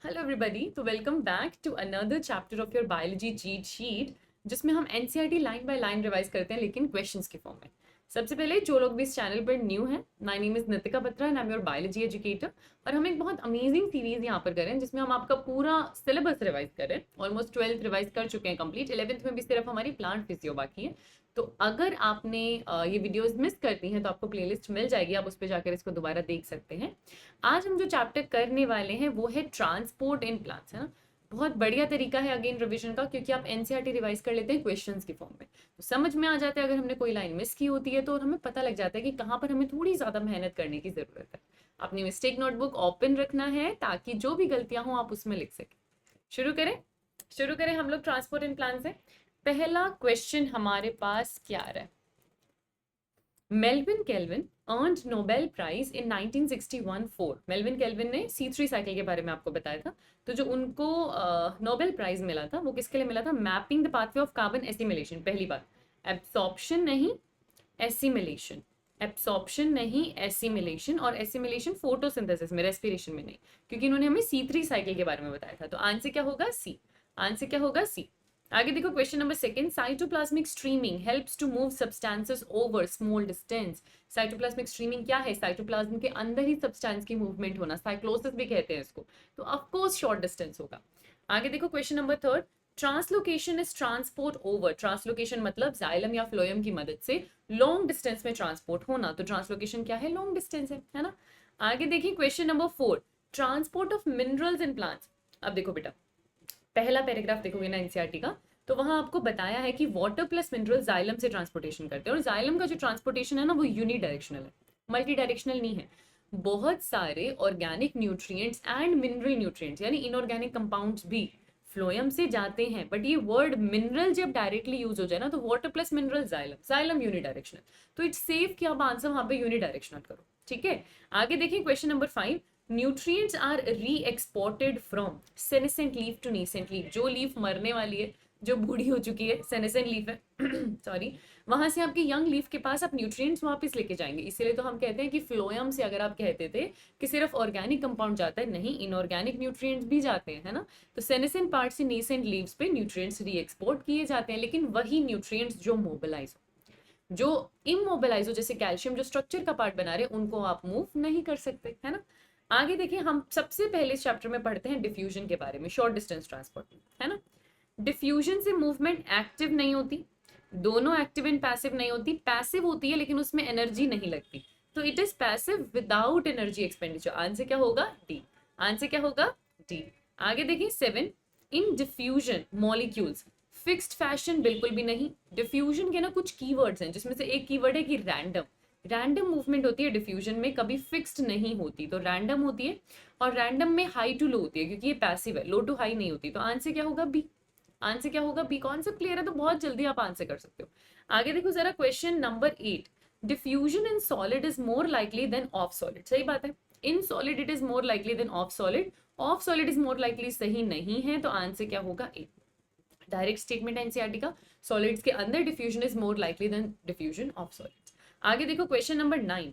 Hello everybody, तो welcome back to another chapter of your biology cheat sheet, जिसमें हम NCERT line by line revise करते हैं, लेकिन क्वेश्चंस के फॉर्म में। सबसे पहले जो लोग भी इस चैनल पर न्यू हैं, my name is Nitika Batra and I am your biology educator. और हम एक बहुत अमेजिंग सीरीज यहाँ पर करें जिसमें हम आपका पूरा सिलेबस रिवाइज करें। ऑलमोस्ट 12th रिवाइज कर चुके हैं कंप्लीट, 11th में भी सिर्फ हमारी प्लांट फिजियो बाकी है। तो अगर आपने ये वीडियोस मिस कर दी हैं तो आपको प्लेलिस्ट मिल जाएगी, आप उस पर जाकर इसको दोबारा देख सकते हैं। आज हम जो चैप्टर करने वाले हैं वो है ट्रांसपोर्ट इन प्लांट्स, है ना। बहुत बढ़िया तरीका है अगेन रिवीजन का, क्योंकि आप एनसीईआरटी रिवाइज कर लेते हैं क्वेश्चंस की फॉर्म में, तो समझ में आ जाता है अगर हमने कोई लाइन मिस की होती है तो, और हमें पता लग जाता है कि कहाँ पर हमें थोड़ी ज़्यादा मेहनत करने की ज़रूरत है। अपनी मिस्टेक नोटबुक ओपन रखना है ताकि जो भी गलतियां हों आप उसमें लिख सकें। शुरू करें हम लोग ट्रांसपोर्ट इन प्लांट से। पहला क्वेश्चन हमारे पास क्या आ रहा है? Melvin Calvin earned Nobel prize in 1961 for. Melvin Calvin ने C3 साइकिल के बारे में आपको बताया था। तो जो उनको नोबेल प्राइज मिला था वो किसके लिए मिला था? Mapping the pathway of carbon assimilation. पहली बात, एब्सॉर्प्शन नहीं एसिमिलेशन, एब्सॉर्प्शन नहीं एसिमिलेशन, और एसिमिलेशन फोटोसिंथेसिस में, रेस्पिरेशन में नहीं, क्योंकि इन्होंने हमें C3 साइकिल के बारे में बताया था। तो आंसर क्या होगा? सी। आंसर क्या होगा? सी। आगे देखो question number second, cytoplasmic streaming helps to move substances over small distance. Cytoplasmic streaming क्या है? साइटोप्लाज्म के अंदर ही सब्सटेंस की मूवमेंट होना, साइक्लोसिस भी कहते हैं इसको। तो ऑफ कोर्स शॉर्ट डिस्टेंस होगा। आगे देखो question number third, translocation is transport over. Translocation मतलब जाइलम या फ्लोएम की मदद से लॉन्ग डिस्टेंस में ट्रांसपोर्ट होना। तो ट्रांसलोकेशन क्या है? लॉन्ग डिस्टेंस है ना। आगे देखिए question number four, transport of minerals in plants. अब देखो बेटा, पहला पैराग्राफ देखोगे ना एनसीईआरटी का, तो वहां आपको बताया है कि वाटर प्लस मिनरल जाइलम से ट्रांसपोर्टेशन करते हैं, और जाइलम का जो ट्रांसपोर्टेशन है ना वो यूनिडायरेक्शनल है, मल्टी डायरेक्शनल नहीं है। बहुत सारे organic nutrients and mineral nutrients यानी इनऑर्गेनिक कंपाउंड्स भी फ्लोएम से जाते हैं, बट ये वर्ड मिनरल जब डायरेक्टली यूज हो जाए ना तो water plus mineral xylem, xylem unidirectional. तो इट्स सेफ कि आप आंसर वहां पे यूनिडायरेक्शनल करो, ठीक है। आगे देखिए question number 5, nutrients are re exported from senescent leaf to nascent leaf. जो लीफ मरने वाली है, जो बूढ़ी हो चुकी है, सेनेसेंट लीफ है सॉरी, वहां से आपकी यंग लीफ के पास आप न्यूट्रिएंट्स वापस लेके जाएंगे। इसीलिए तो हम कहते हैं कि फ्लोएम से अगर आप कहते थे कि सिर्फ ऑर्गेनिक कंपाउंड जाता है, नहीं, इनऑर्गेनिक न्यूट्रिएंट्स भी जाते हैं, है ना। तो सेनेसेंट पार्ट से नीसेंट लीव्स पे न्यूट्रिएंट्स री एक्सपोर्ट किए जाते हैं, लेकिन वही न्यूट्रिएंट्स जो मोबिलाइज हो। जो इमोबिलाइज हो, जैसे कैल्शियम जो स्ट्रक्चर का पार्ट बना रहे, उनको आप मूव नहीं कर सकते, है ना। आगे देखिए, हम सबसे पहले इस चैप्टर में पढ़ते हैं डिफ्यूजन के बारे में, शॉर्ट डिस्टेंस ट्रांसपोर्ट, है ना। डिफ्यूजन से मूवमेंट एक्टिव नहीं होती, दोनों एक्टिव एंड पैसिव नहीं होती, पैसिव होती है लेकिन उसमें एनर्जी नहीं लगती। तो it is passive without energy expenditure. Answer क्या होगा? डी। आंसर क्या होगा? डी। आगे देखिए 7, इन डिफ्यूजन मॉलिक्यूल्स फिक्स्ड फैशन बिल्कुल भी नहीं। डिफ्यूजन के ना कुछ कीवर्ड्स हैं, जिसमें से एक कीवर्ड है कि रैंडम। रैंडम मूवमेंट होती है डिफ्यूजन में, कभी फिक्स्ड नहीं होती, तो रैंडम होती है। और रैंडम में हाई टू लो होती है, क्योंकि ये पैसिव है, लो टू हाई नहीं होती। तो आंसर क्या होगा? बी। आंसर क्या होगा? बी। कॉन्सेप्ट क्लियर है तो बहुत जल्दी आप आंसर कर सकते हो। आगे देखो जरा question number 8, diffusion in solid is more likely than of solid. सही बात है, in solid it is more likely than of solid, of solid is more likely सही नहीं है। तो आंसर क्या होगा? ए। डायरेक्ट स्टेटमेंट है एनसीईआरटी का, सॉलिड्स के अंदर diffusion is more likely than diffusion of solids. आगे देखो question number 9,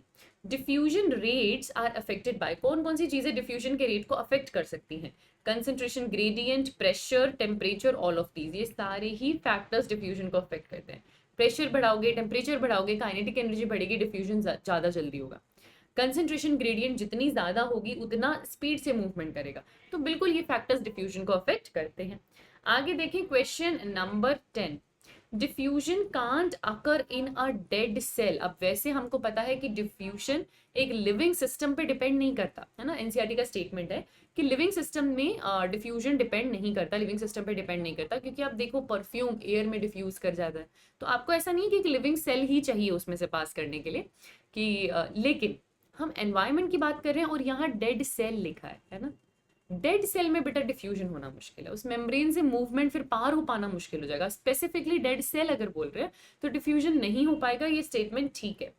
diffusion rates are affected by. कौन कौन सी चीजें डिफ्यूजन के रेट को अफेक्ट कर सकती हैं? Concentration gradient, pressure, temperature, all of these, ये सारे ही फैक्टर्स डिफ्यूजन को अफेक्ट करते हैं। प्रेशर बढ़ाओगे, टेम्परेचर बढ़ाओगे, काइनेटिक एनर्जी बढ़ेगी, डिफ्यूजन ज्यादा जल्दी होगा। कंसंट्रेशन ग्रेडियंट जितनी ज्यादा होगी उतना स्पीड से मूवमेंट करेगा। तो बिल्कुल ये फैक्टर्स डिफ्यूजन को अफेक्ट करते हैं। आगे देखिए question number 10, diffusion can't occur in a dead cell. अब वैसे हमको पता है कि डिफ्यूजन एक लिविंग सिस्टम पे डिपेंड नहीं करता, है ना। एनसीईआरटी का स्टेटमेंट है कि लिविंग सिस्टम में डिफ्यूजन डिपेंड नहीं करता, लिविंग सिस्टम पे डिपेंड नहीं करता, क्योंकि आप देखो परफ्यूम एयर में डिफ्यूज कर जाता है। तो आपको ऐसा नहीं है कि एक लिविंग सेल ही चाहिए उसमें से पास करने के लिए कि लेकिन हम एनवायरमेंट की बात कर रहे हैं और यहाँ डेड सेल लिखा है ना। डेड सेल में बेटा डिफ्यूजन होना मुश्किल है, उस मेम्ब्रेन से मूवमेंट फिर पार हो पाना मुश्किल हो जाएगा। स्पेसिफिकली डेड सेल अगर बोल रहे हैं तो डिफ्यूजन नहीं हो पाएगा, ये स्टेटमेंट ठीक है।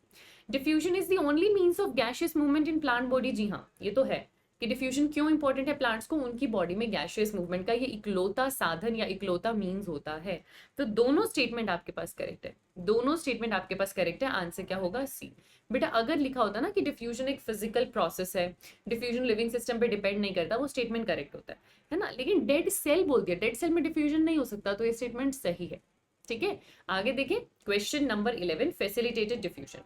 Diffusion is the only means of gaseous movement in plant body. जी हाँ, ये तो है कि डिफ्यूजन क्यों इंपॉर्टेंट है प्लांट्स को, उनकी बॉडी में गैशियस मूवमेंट का ये इकलौता साधन या इकलौता मीन्स होता है। तो दोनों स्टेटमेंट आपके पास करेक्ट है, दोनों स्टेटमेंट आपके पास करेक्ट है। आंसर क्या होगा? सी। बेटा अगर लिखा होता ना कि डिफ्यूजन एक फिजिकल प्रोसेस है, डिफ्यूजन लिविंग सिस्टम पे डिपेंड नहीं करता, वो स्टेटमेंट करेक्ट होता है ना। लेकिन डेड सेल बोल दिया, डेड सेल में डिफ्यूजन नहीं हो सकता, तो ये स्टेटमेंट सही है। ठीक है, आगे देखिए question number 11, facilitated diffusion.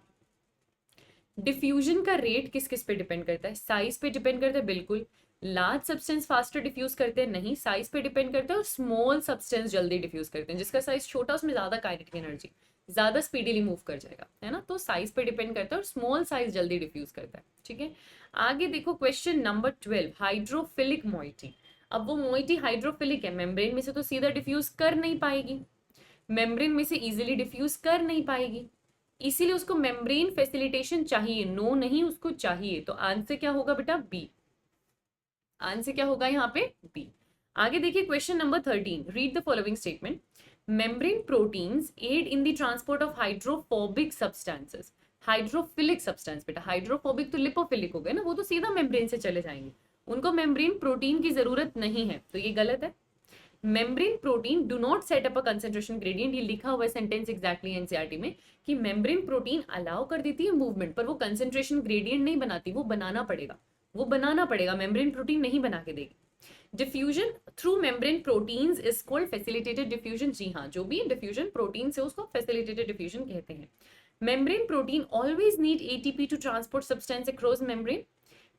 Diffusion का रेट किस किस पे डिपेंड करता है? साइज पे डिपेंड करता है, बिल्कुल। लार्ज सब्सटेंस फास्टर डिफ्यूज करते हैं, नहीं, साइज पे डिपेंड करता है। और स्मॉल सब्सटेंस जल्दी डिफ्यूज करते हैं, जिसका साइज छोटा उसमें ज्यादा काइनेटिक एनर्जी, ज्यादा स्पीडीली मूव कर जाएगा, है ना। तो साइज पे डिपेंड करता है, और स्मॉल साइज जल्दी डिफ्यूज करता है। ठीक है, आगे देखो क्वेश्चन नंबर 12, हाइड्रोफिलिक मोइटी। अब वो मोइटी हाइड्रोफिलिक है, मेम्ब्रेन में से तो सीधा डिफ्यूज कर नहीं पाएगी, मेम्ब्रेन में से इजीली डिफ्यूज कर नहीं पाएगी, इसीलिए उसको मेम्ब्रेन फैसिलिटेशन चाहिए। नो नहीं, उसको चाहिए। तो आंसर क्या होगा बेटा? बी। आंसर क्या होगा यहाँ पे? बी। आगे देखिए question number 13, read the following statement. Membrane proteins aid in the transport of hydrophobic substances. Hydrophilic substance बेटा, हाइड्रोफोबिक तो लिपोफिलिक हो गए ना, वो तो सीधा मेम्ब्रेन से चले जाएंगे, उनको मेम्ब्रेन प्रोटीन की जरूरत नहीं है, तो ये गलत है। Membrane protein do not set up a concentration gradient, ये लिखा हुआ है सेंटेंस एग्जैक्टली एनसीईआरटी में कि मेम्ब्रेन प्रोटीन अलाउ कर देती है मूवमेंट, पर वो कंसंट्रेशन ग्रेडियंट नहीं बनाती, वो बनाना पड़ेगा, वो बनाना पड़ेगा, मेम्ब्रेन प्रोटीन नहीं बना के देगी। Diffusion through membrane proteins is called facilitated diffusion. जी हाँ, जो भी डिफ्यूजन प्रोटीन से उसको फैसिलिटेटेड डिफ्यूजन कहते हैं। Membrane protein always need ATP to transport substance across membrane.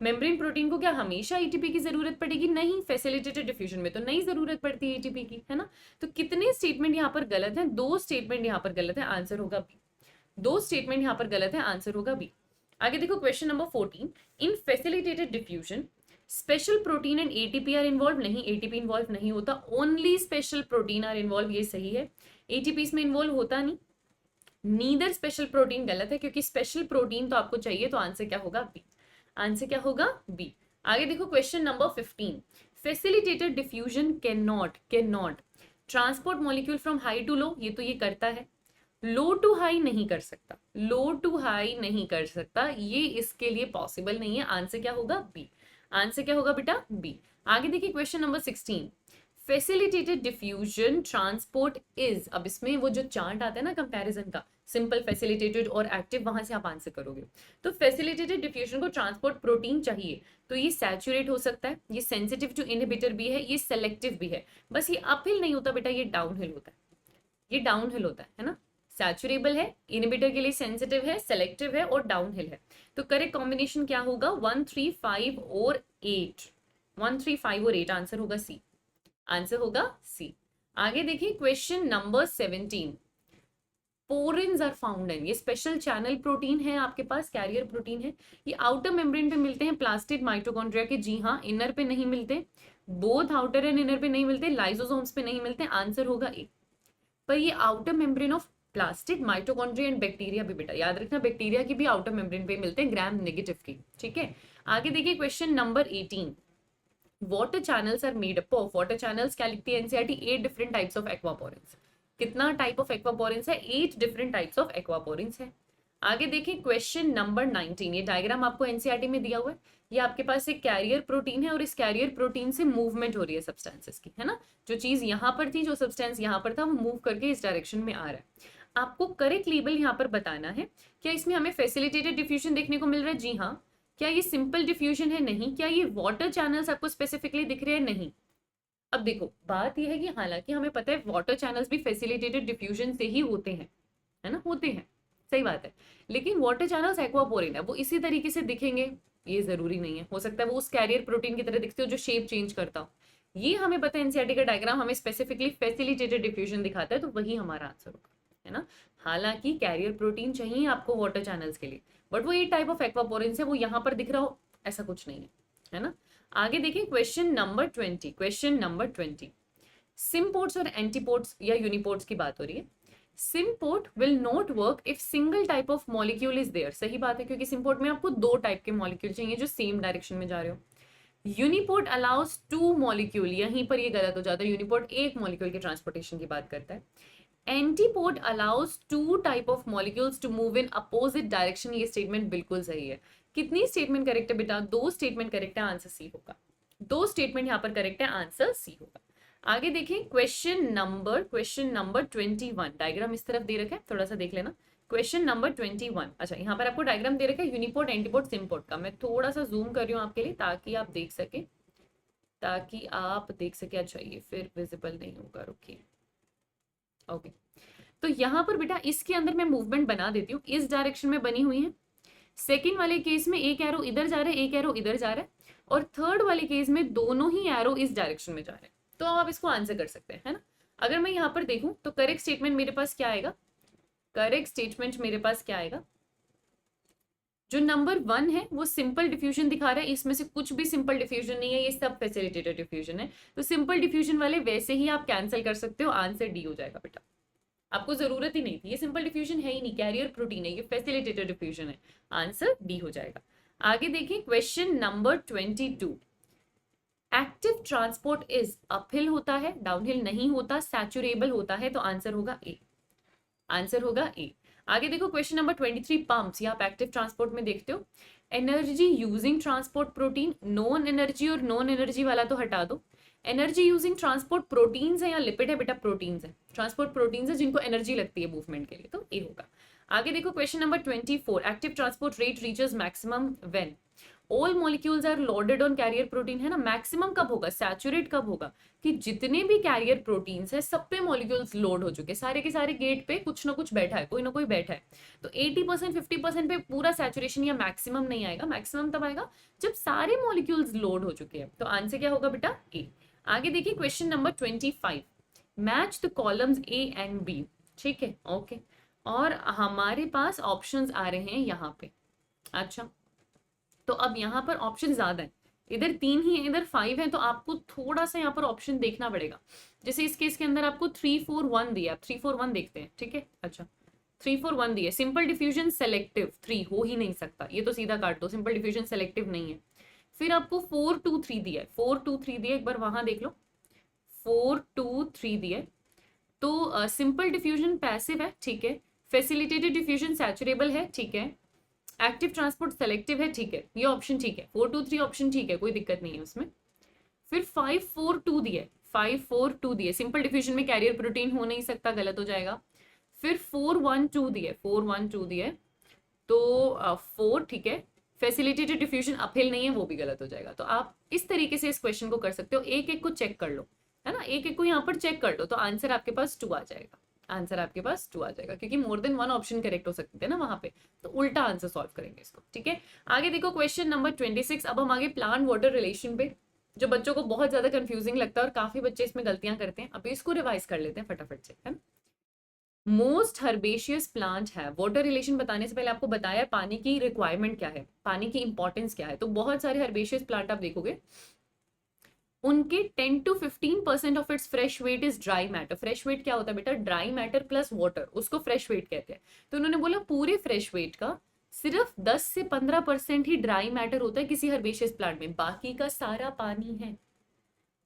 Membrane protein को क्या हमेशा एटीपी की जरूरत पड़ेगी? नहीं, फैसिलिटेटेड डिफ्यूजन में तो नहीं जरूरत पड़ती है एटीपी की, है ना। तो कितने स्टेटमेंट यहाँ पर गलत है? दो स्टेटमेंट यहाँ पर गलत है, आंसर होगा बी। दो स्टेटमेंट यहाँ पर गलत है, आंसर होगा बी। आगे देखो question number 14, in facilitated diffusion special protein and ATP are involve. नहीं, एटीपी इन्वॉल्व नहीं होता, only special protein are involve, ये सही है। एटीपी इसमें इन्वॉल्व होता नहीं। नीदर स्पेशल प्रोटीन गलत है, क्योंकि स्पेशल प्रोटीन तो आपको चाहिए, तो आंसर क्या होगा? बी। आंसर क्या होगा? बी। आगे देखो question number 15, facilitated diffusion can not transport molecule from high to low. ये तो ये करता है, लो टू हाई नहीं कर सकता, लो टू हाई नहीं कर सकता, ये इसके लिए पॉसिबल नहीं है। आंसर क्या होगा? बी। आंसर क्या होगा बेटा? बी। आगे देखिए question number 16, facilitated diffusion transport is. अब इसमें वो जो चार्ट आता है ना कंपैरिजन का, सिंपल, फैसिलिटेटेड और एक्टिव, वहां से आप आंसर करोगे। तो फैसिलिटेटेड डिफ्यूजन को ट्रांसपोर्ट प्रोटीन चाहिए, तो ये सैचुरेट हो सकता है, ये सेंसिटिव टू इनहिबिटर भी है, ये सेलेक्टिव भी है। बस ये अपहिल नहीं होता बेटा, ये डाउनहिल होता है, ये डाउनहिल होता है ना। सैचुरेबल है, इनहिबिटर के लिए सेंसिटिव है, सेलेक्टिव है और डाउनहिल है। तो करेक्ट कॉम्बिनेशन क्या होगा? 1 3 5 और 8, 1 3 5 और 8, आंसर होगा सी। आंसर होगा सी। आगे देखिए question number 17, porins are found in. ये स्पेशल चैनल प्रोटीन है आपके पास, कैरियर प्रोटीन है। ये आउटर मेम्ब्रेन पे मिलते हैं प्लास्टिड माइटोकॉन्ड्रिया के, जी हाँ, इनर पे नहीं मिलते, बोथ आउटर एंड इनर पे नहीं मिलते, लाइसोसोम्स पे नहीं मिलते, आंसर होगा ए। पर ये outer membrane of plastid mitochondria and bacteria भी बेटा याद रखना, बैक्टीरिया की भी आउटर मेम्ब्रेन पे मिलते हैं, ग्राम नेगेटिव की। ठीक है, आगे देखिए question number 18, water channels are made up of. Water channels क्या लिखती है NCERT? 8 different types of aquaporins. कितना टाइप ऑफ एक्वापोरेंस है? 8 डिफरेंट टाइप्स ऑफ एक्वापोरेंस है। आगे देखिए क्वेश्चन नंबर 19, ये डायग्राम आपको एनसीईआरटी में दिया हुआ है। ये आपके पास एक कैरियर प्रोटीन है और इस कैरियर प्रोटीन से मूवमेंट हो रही है सब्सटेंसेस की, है ना। जो चीज यहाँ पर थी, जो सब्सटेंस यहाँ पर था, वो मूव करके इस डायरेक्शन में आ रहा है। आपको करेक्ट लेबल यहाँ पर बताना है। क्या इसमें हमें फैसिलिटेटेड डिफ्यूजन देखने को मिल रहा है? जी हाँ। क्या ये सिंपल डिफ्यूजन है? नहीं। क्या ये वाटर चैनल्स आपको स्पेसिफिकली दिख रहे हैं? नहीं। अब देखो बात यह है कि हालांकि हमें पता है वाटर चैनल्स भी फैसिलिटेटेड डिफ्यूजन से ही होते हैं, है ना, होते हैं, सही बात है। लेकिन वाटर चैनल्स एक्वापोरिन है, वो इसी तरीके से दिखेंगे ये जरूरी नहीं है, हो सकता है वो उस कैरियर प्रोटीन की तरह दिखते हो जो शेप चेंज करता हो। ये हमें पता है, एनसीईआरटी का डायग्राम हमें स्पेसिफिकली फैसिलिटेटेड डिफ्यूजन दिखाता है, तो वही हमारा आंसर होगा, है ना। हालांकि कैरियर प्रोटीन चाहिए आपको वाटर चैनल्स के लिए, बट वो ये टाइप ऑफ एक्वापोरेंस है, वो यहाँ पर दिख रहा हो ऐसा कुछ नहीं है, है ना। आगे देखिए question number 20, question number 20, symports और एंटीपोर्ट्स या यूनिपोर्ट्स की बात हो रही है। Symport will not work if single type of molecule is there. सही बात है, क्योंकि सिम्पोर्ट में आपको 2 टाइप के मॉलिक्यूल चाहिए जो सेम डायरेक्शन में जा रहे हो। यूनिपोर्ट अलाउज 2 मॉलिक्यूल, यहीं पर ये गलत हो जाता है, यूनिपोर्ट एक मॉलिक्यूल के ट्रांसपोर्टेशन की बात करता है। Antiport allows 2 type of molecules to move in opposite direction, ये स्टेटमेंट बिल्कुल सही है। कितनी स्टेटमेंट करेक्ट है बेटा? 2 स्टेटमेंट करेक्ट है, आंसर सी होगा। 2 स्टेटमेंट यहाँ पर करेक्ट है, आंसर सी होगा। आगे देखें क्वेश्चन नंबर 21। डायग्राम इस तरफ दे रखा है, थोड़ा सा देख लेना। Question number 21। अच्छा, यहाँ पर आपको डायग्राम दे रखा है यूनिपोर्ट, एंटीपोर्ट, सिम्पोर्ट का। मैं थोड़ा सा जूम कर रही हूँ आपके लिए ताकि आप देख सके, अच्छा ये फिर विजिबल नहीं होगा, रुकिए। ओके, तो यहाँ पर बेटा इसके अंदर मैं मूवमेंट बना देती हूँ, इस डायरेक्शन में बनी हुई है। सेकेंड वाले केस में एक एरो इधर जा रहा है, एक एरो इधर जा रहा है, और थर्ड वाले केस में दोनों ही एरो इस डायरेक्शन में जा रहे हैं। तो अब आप इसको आंसर कर सकते हैं, है ना। अगर मैं यहाँ पर देखूं तो करेक्ट स्टेटमेंट मेरे पास क्या आएगा? जो नंबर 1 है वो सिंपल डिफ्यूजन दिखा रहा है, इसमें से कुछ भी सिंपल डिफ्यूजन नहीं है, ये सब फैसिलिटेटेड डिफ्यूजन है। तो सिंपल डिफ्यूजन वाले वैसे ही आप कैंसिल कर सकते हो, आंसर डी हो जाएगा बेटा। आपको जरूरत ही नहीं थी, ये सिंपल डिफ्यूजन है ही नहीं, कैरियर प्रोटीन है, ये फैसिलिटेटेड डिफ्यूजन है, आंसर डी हो जाएगा। आगे देखिए question number 22। Active transport is uphill होता है, डाउनहिल नहीं होता, सैचुरेबल होता है, तो आंसर होगा ए। आगे देखो क्वेश्चन नंबर 23। पंप्स, आप एक्टिव ट्रांसपोर्ट में देखते हो। Energy using transport protein, non energy और नॉन एनर्जी वाला तो हटा दो। एनर्जी यूजिंग ट्रांसपोर्ट प्रोटीन्स है या लिपिड है बेटा? प्रोटीन्स है, ट्रांसपोर्ट प्रोटीन्स है जिनको एनर्जी लगती है मूवमेंट के लिए, तो ए होगा। आगे देखो question number 24। Active transport rate reaches maximum when all molecules are loaded on carrier protein, है ना। मैक्सिमम कब होगा, सैचुरेट कब होगा? कि जितने भी कैरियर प्रोटीन्स है सब पे मॉलिक्यूल्स लोड हो चुके, सारे के सारे गेट पे कुछ ना कुछ बैठा है, कोई ना कोई बैठा है। तो 80% 50% पे पूरा सैचुरेशन या मैक्सिमम नहीं आएगा, मैक्सिमम तब आएगा जब सारे मॉलिक्यूल्स लोड हो चुके हैं। तो आंसर क्या होगा बेटा? ए। आगे देखिए question number 25। Match the columns A and B, ठीक है, ओके। और हमारे पास ऑप्शंस आ रहे हैं यहाँ पे। अच्छा, तो अब यहाँ पर ऑप्शन ज्यादा है, इधर 3 ही है, इधर 5 है, तो आपको थोड़ा सा यहाँ पर ऑप्शन देखना पड़ेगा। जैसे इस केस के अंदर आपको 3 4 1 दिया, 3 4 1 देखते हैं, ठीक है। अच्छा, 3 4 1 दिया। सिंपल डिफ्यूजन सेलेक्टिव 3 हो ही नहीं सकता, ये तो सीधा काट दो, सिंपल डिफ्यूजन सेलेक्टिव नहीं है। फिर आपको 4 2 3 दिया है, 4 2 3 दिया, एक बार वहां देख लो, 4 2 3 दिया। तो सिंपल डिफ्यूजन पैसिव है, ठीक है। फैसिलिटेटेड डिफ्यूजन सैचुरेबल है, ठीक है। एक्टिव ट्रांसपोर्ट सेलेक्टिव है, ठीक है, ये ऑप्शन ठीक है। 4 2 3 ऑप्शन ठीक है, कोई दिक्कत नहीं है उसमें। फिर 5 4 2 दिए, 5 4 2 दिए, सिंपल डिफ्यूजन में कैरियर प्रोटीन हो नहीं सकता, गलत हो जाएगा। फिर 4 1 2 दिए, 4 1 2 दिए, तो 4, ठीक है। फैसिलिटेटेड डिफ्यूजन अपहिल नहीं है, वो भी गलत हो जाएगा। तो आप इस तरीके से इस क्वेश्चन को कर सकते हो, एक एक को चेक कर लो, है ना, एक एक को यहाँ पर चेक कर लो, तो आंसर आपके पास 2 आ जाएगा। क्योंकि मोर देन 1 ऑप्शन करेक्ट हो सकते थे ना वहां पे, तो उल्टा आंसर सॉल्व करेंगे इसको, ठीक है। आगे देखो क्वेश्चन नंबर 26। अब हम आगे प्लांट वाटर रिलेशन पे, जो बच्चों को बहुत ज्यादा कंफ्यूजिंग लगता है और काफी बच्चे इसमें गलतियां करते हैं, अभी इसको रिवाइज कर लेते हैं फटाफट से, है ना। मोस्ट हर्बेशियस प्लांट है, वाटर रिलेशन बताने से पहले आपको बताया पानी की रिक्वायरमेंट क्या है, पानी की इंपॉर्टेंस क्या है। तो बहुत सारे हर्बेशियस प्लांट आप देखोगे, उनके 10 to 15% of its fresh weight is dry matter. Fresh weight क्या होता है बेटा? ड्राई मैटर प्लस वाटर, उसको फ्रेश वेट कहते हैं। तो उन्होंने बोला पूरे फ्रेश वेट का सिर्फ 10 से 15% ही ड्राई मैटर होता है किसी हर्बेशियस प्लांट में, बाकी का सारा पानी है,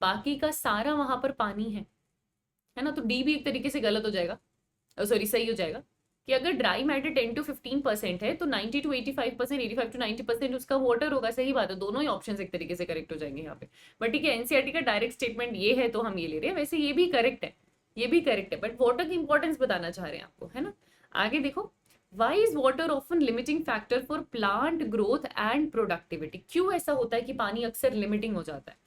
बाकी का सारा वहां पर पानी है ना। तो डी भी एक तरीके से गलत हो जाएगा, सॉरी सही हो जाएगा, कि अगर ड्राई मैटर 10 to 15% है तो 90 to 85%, 85 to 90% उसका वाटर होगा। सही बात है, दोनों ही ऑप्शन एक तरीके से करेक्ट हो जाएंगे यहाँ पे। बट ठीक है, एनसीईआरटी का डायरेक्ट स्टेटमेंट ये है तो हम ये ले रहे हैं, वैसे ये भी करेक्ट है, बट वाटर की इंपॉर्टेंस बताना चाह रहे हैं आपको, है ना। आगे देखो, why is water often limiting factor for plant growth and productivity? क्यों ऐसा होता है कि पानी अक्सर लिमिटिंग हो जाता है?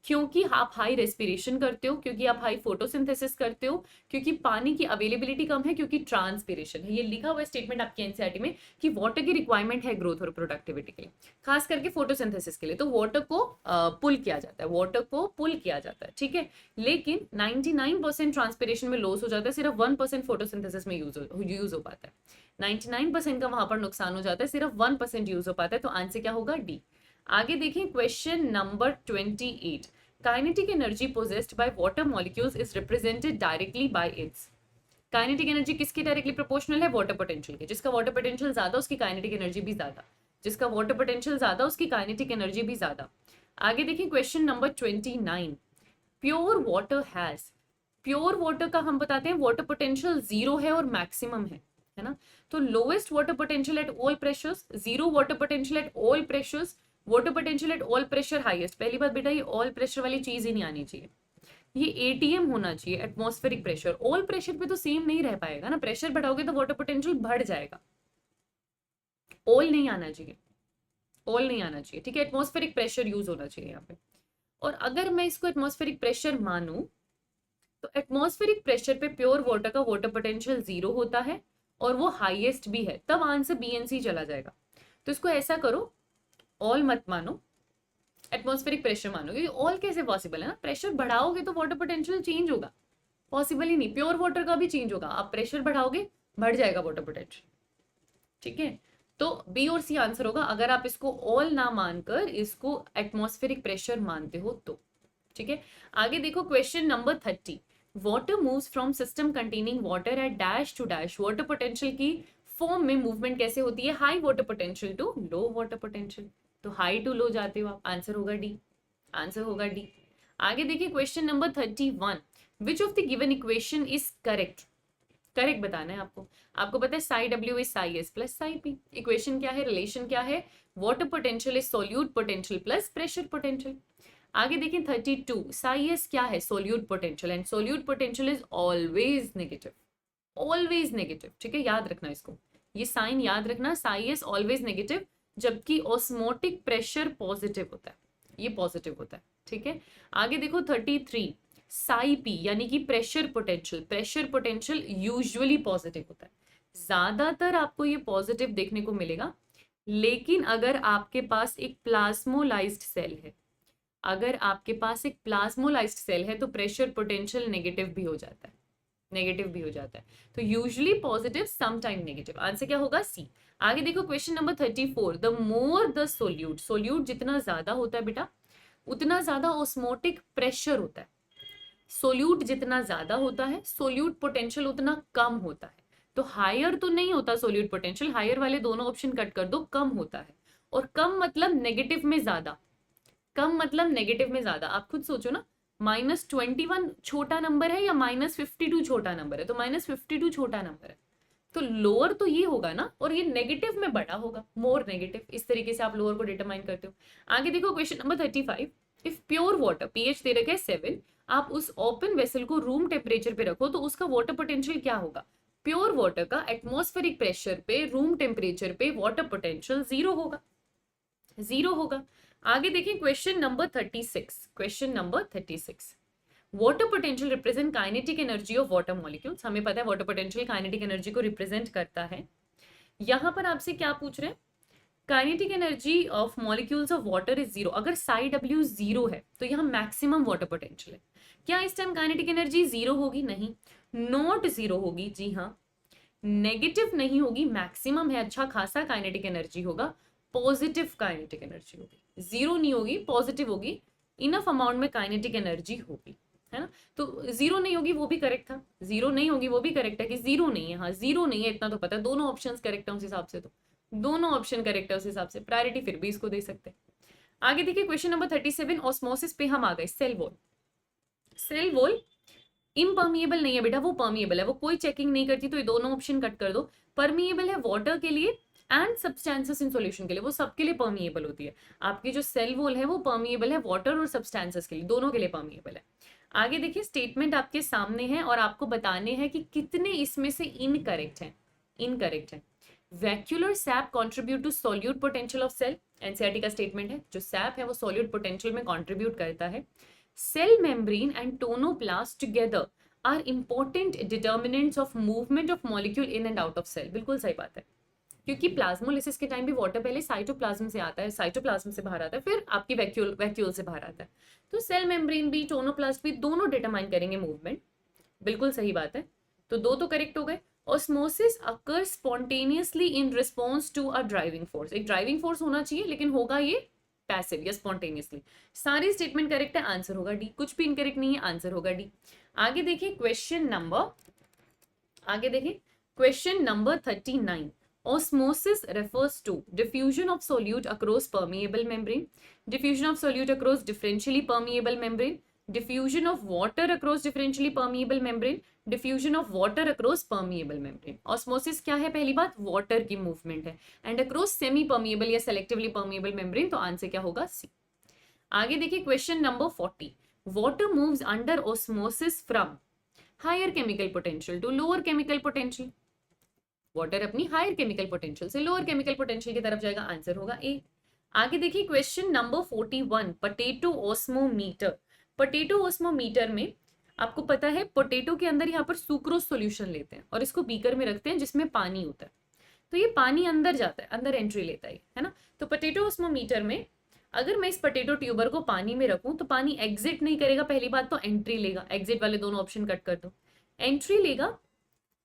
क्योंकि आप हाई रेस्पिरेशन करते हो, क्योंकि आप हाई फोटोसिंथेसिस करते हो, क्योंकि पानी की अवेलेबिलिटी कम है, क्योंकि ट्रांसपिरेशन है। ये लिखा हुआ स्टेटमेंट आपकी एनसीईआरटी में कि वाटर की रिक्वायरमेंट है ग्रोथ और प्रोडक्टिविटी के लिए, खास करके फोटोसिंथेसिस के लिए। तो वाटर को पुल किया जाता है, ठीक है। लेकिन 99% ट्रांसपिरेशन में लॉस हो जाता है, सिर्फ 1% फोटोसिंथेसिस में यूज हो पाता है। 99% का वहां पर नुकसान हो जाता है, सिर्फ 1% यूज हो पाता है। तो आंसर क्या होगा? डी। आगे देखें question number 28। Kinetic energy possessed by water molecules is represented directly by it's. Kinetic energy किसके डायरेक्टली प्रोपोर्शनल है? वाटर पोटेंशियल के। जिसका वाटर पोटेंशियल ज्यादा उसकी काइनेटिक एनर्जी भी ज्यादा, जिसका वाटर पोटेंशियल ज्यादा उसकी काइनेटिक एनर्जी भी ज्यादा। आगे देखिए question number 29। Pure water has, pure water का हम बताते हैं वाटर पोटेंशियल 0 है और मैक्सिमम है। है ना। तो lowest water potential at all pressures, zero water potential at all pressures, water potential at all pressure highest. पहली बात बेटा, ये ऑल प्रेशर वाली चीज ही नहीं आनी चाहिए, ये एटीएम होना चाहिए, एटमॉस्फेरिक प्रेशर। ऑल प्रेशर पे तो सेम नहीं रह पाएगा ना, प्रेशर बढ़ाओगे तो वाटर पोटेंशियल बढ़ जाएगा। ऑल नहीं आना चाहिए, ऑल नहीं आना चाहिए, ठीक है। एटमॉस्फेरिक प्रेशर यूज होना चाहिए यहाँ पे। और अगर मैं इसको एटमॉस्फेरिक प्रेशर मानूं तो एटमॉस्फेरिक प्रेशर पे प्योर वाटर का वाटर पोटेंशियल 0 होता है और वो हाईएस्ट भी है, तब आंसर बीएनसी चला जाएगा। तो इसको ऐसा करो, ऑल मत मानो, एटमॉस्फेरिक प्रेशर मानो, क्योंकि ऑल कैसे पॉसिबल है ना, प्रेशर बढ़ाओगे तो वाटर पोटेंशियल चेंज होगा, पॉसिबल ही नहीं। प्योर वाटर का भी चेंज होगा, आप प्रेशर बढ़ाओगे बढ़ जाएगा वाटर पोटेंशियल, ठीक है। तो बी और सी आंसर होगा अगर आप इसको ऑल ना मानकर इसको एटमॉस्फेरिक प्रेशर मानते हो तो, ठीक है। आगे देखो question number 30, water moves from system containing water at dash to dash. Water potential की फॉर्म में मूवमेंट कैसे होती है, high water potential to low water potential. तो हाई टू लो जाते हो आप, आंसर होगा डी, आंसर होगा डी। आगे देखिए question number 31, which of the given equation is correct. Correct बताना है आपको। आपको पता है psi W is Sai S plus psi P. Equation क्या है, रिलेशन क्या है, water potential is solute potential plus pressure potential. आगे देखिए 32, साई एस क्या है, solute potential, and solute potential is always negative, always negative, ठीक है, याद रखना इसको, ये साइन याद रखना, साई एस ऑलवेज नेगेटिव, जबकि ऑस्मोटिक प्रेशर पॉजिटिव होता है, ये पॉजिटिव होता है, ठीक है। आगे देखो 33, साई पी यानी कि pressure potential, pressure potential usually positive होता है, ज्यादातर आपको ये पॉजिटिव देखने को मिलेगा। लेकिन अगर आपके पास एक प्लाज्मोलाइज्ड सेल है, अगर आपके पास एक प्लाज्मोलाइज्ड सेल है तो प्रेशर पोटेंशियल नेगेटिव भी हो जाता है, नेगेटिव भी हो जाता है। तो usually positive, some time negative, answer क्या होगा सी। आगे देखो question number 34, the more the solute, solute जितना ज्यादा होता है बेटा उतना ज्यादा ऑस्मोटिक प्रेशर होता है, सोल्यूट जितना ज्यादा होता है सोल्यूट पोटेंशियल उतना कम होता है। तो हायर तो नहीं होता सोल्यूट पोटेंशियल, हायर वाले दोनों ऑप्शन कट कर दो, कम होता है। और कम मतलब नेगेटिव में ज्यादा, कम मतलब नेगेटिव में ज्यादा। आप खुद सोचो ना, -21 छोटा नंबर है या -52 छोटा नंबर है, तो -52 छोटा नंबर है, तो लोअर तो ये होगा ना, और ये नेगेटिव में बड़ा होगा, मोर नेगेटिव। इस तरीके से आप लोअर को डिटरमाइन करते हो। आगे देखो question number 35, if pure water pH दे रखा है 7, आप उस ओपन वेसल को रूम टेम्परेचर पे रखो तो उसका वाटर पोटेंशियल क्या होगा। प्योर वाटर का एटमॉस्फेरिक प्रेशर पे रूम टेम्परेचर पे वाटर पोटेंशियल 0 होगा, 0 होगा। आगे देखिए question number 36, question number 36, water potential represent kinetic energy of water molecules. हमें पता है वाटर पोटेंशियल काइनेटिक एनर्जी को रिप्रेजेंट करता है। यहां पर आपसे क्या पूछ रहे हैं, kinetic energy of molecules of water is 0। अगर साई डब्ल्यू 0 है तो यहाँ मैक्सिमम वाटर पोटेंशियल है। क्या इस टाइम काइनेटिक एनर्जी 0 होगी, नहीं, नॉट 0 होगी, जी हाँ, नेगेटिव नहीं होगी, मैक्सिमम है, अच्छा खासा काइनेटिक एनर्जी होगा, पॉजिटिव काइनेटिक एनर्जी होगी, 0 नहीं होगी, पॉजिटिव होगी, इनफ अमाउंट में काइनेटिक एनर्जी होगी, है ना। तो 0 नहीं होगी वो भी करेक्ट था, 0 नहीं होगी वो भी करेक्ट है कि 0 नहीं है, हाँ 0 नहीं है इतना तो पता है, दोनों ऑप्शंस करेक्ट है उस हिसाब से, तो दोनों ऑप्शन करेक्ट है उस हिसाब से, प्रायोरिटी फिर भी इसको दे सकते हैं। आगे देखिए क्वेश्चन नंबर 37, ऑस्मोसिस पे हम आ गए। Cell wall, cell wall impermeable नहीं है बेटा, वो पर्मिएबल है, वो कोई चेकिंग नहीं करती, तो ये दोनों ऑप्शन कट कर दो। पर्मिएबल है वाटर के लिए एंड सब्सटेंसेस इन सॉल्यूशन के लिए, वो सबके लिए पर्मिएबल होती है। आपकी जो सेल वॉल है वो पर्मिएबल है वाटर और सब्सटेंसेस के लिए, दोनों के लिए पर्मिएबल है। आगे देखिए स्टेटमेंट आपके सामने है और आपको बताने हैं कि कितने इसमें से इनकरेक्ट हैं, इनकरेक्ट है। Vacuolar sap contribute to solute potential of cell, NCERT का स्टेटमेंट है, जो सैप है वो सॉल्यूट पोटेंशियल में कंट्रीब्यूट करता है। Cell membrane and tonoplast together are important determinants of movement of molecule in and out of cell. बिल्कुल सही बात है, क्योंकि प्लाज्मोलिसिस के टाइम भी वाटर पहले साइटोप्लाज्म से आता है, साइटोप्लाज्म से बाहर आता है, फिर आपकी वैक्यूल से बाहर आता है। तो सेल मेम्ब्रेन भी टोनोप्लास्ट भी दोनों डिटरमाइन करेंगे मूवमेंट, बिल्कुल सही बात है। तो दो तो करेक्ट हो गए। Osmosis occur spontaneously in response to a driving force, एक ड्राइविंग फोर्स होना चाहिए लेकिन होगा ये पैसिव या स्पॉन्टेनियसली। सारी स्टेटमेंट करेक्ट है, आंसर होगा डी, कुछ भी इनकरेक्ट नहीं है, आंसर होगा डी। आगे देखिए क्वेश्चन नंबर, आगे देखिए question number 39, osmosis refers to diffusion of solute across permeable membrane, diffusion of solute across differentially permeable membrane, diffusion of water across differentially permeable membrane, diffusion of water across permeable membrane. Osmosis क्या है, पहली बात water की movement है, and across semi permeable या selectively permeable membrane, तो answer क्या होगा, सी। आगे देखिए question number 40, water moves under osmosis from higher chemical potential to lower chemical potential. वाटर अपनी हायर केमिकल पोटेंशियल से लोअर केमिकल पोटेंशियल की तरफ जाएगा, आंसर होगा ए। आगे देखिए question number 41, potato osmometer. Potato osmometer में आपको पता है पोटैटो के अंदर यहाँ पर सुक्रोज सॉल्यूशन लेते हैं और इसको बीकर में रखते हैं जिसमें पानी होता है, तो ये पानी अंदर जाता है, अंदर एंट्री लेता है ना। तो पोटैटो ऑस्मोमीटर में अगर मैं इस पोटैटो ट्यूबर को पानी में रखूं तो पानी एग्जिट नहीं करेगा, पहली बात तो एंट्री लेगा, एग्जिट वाले दोनों ऑप्शन कट कर दो, एंट्री लेगा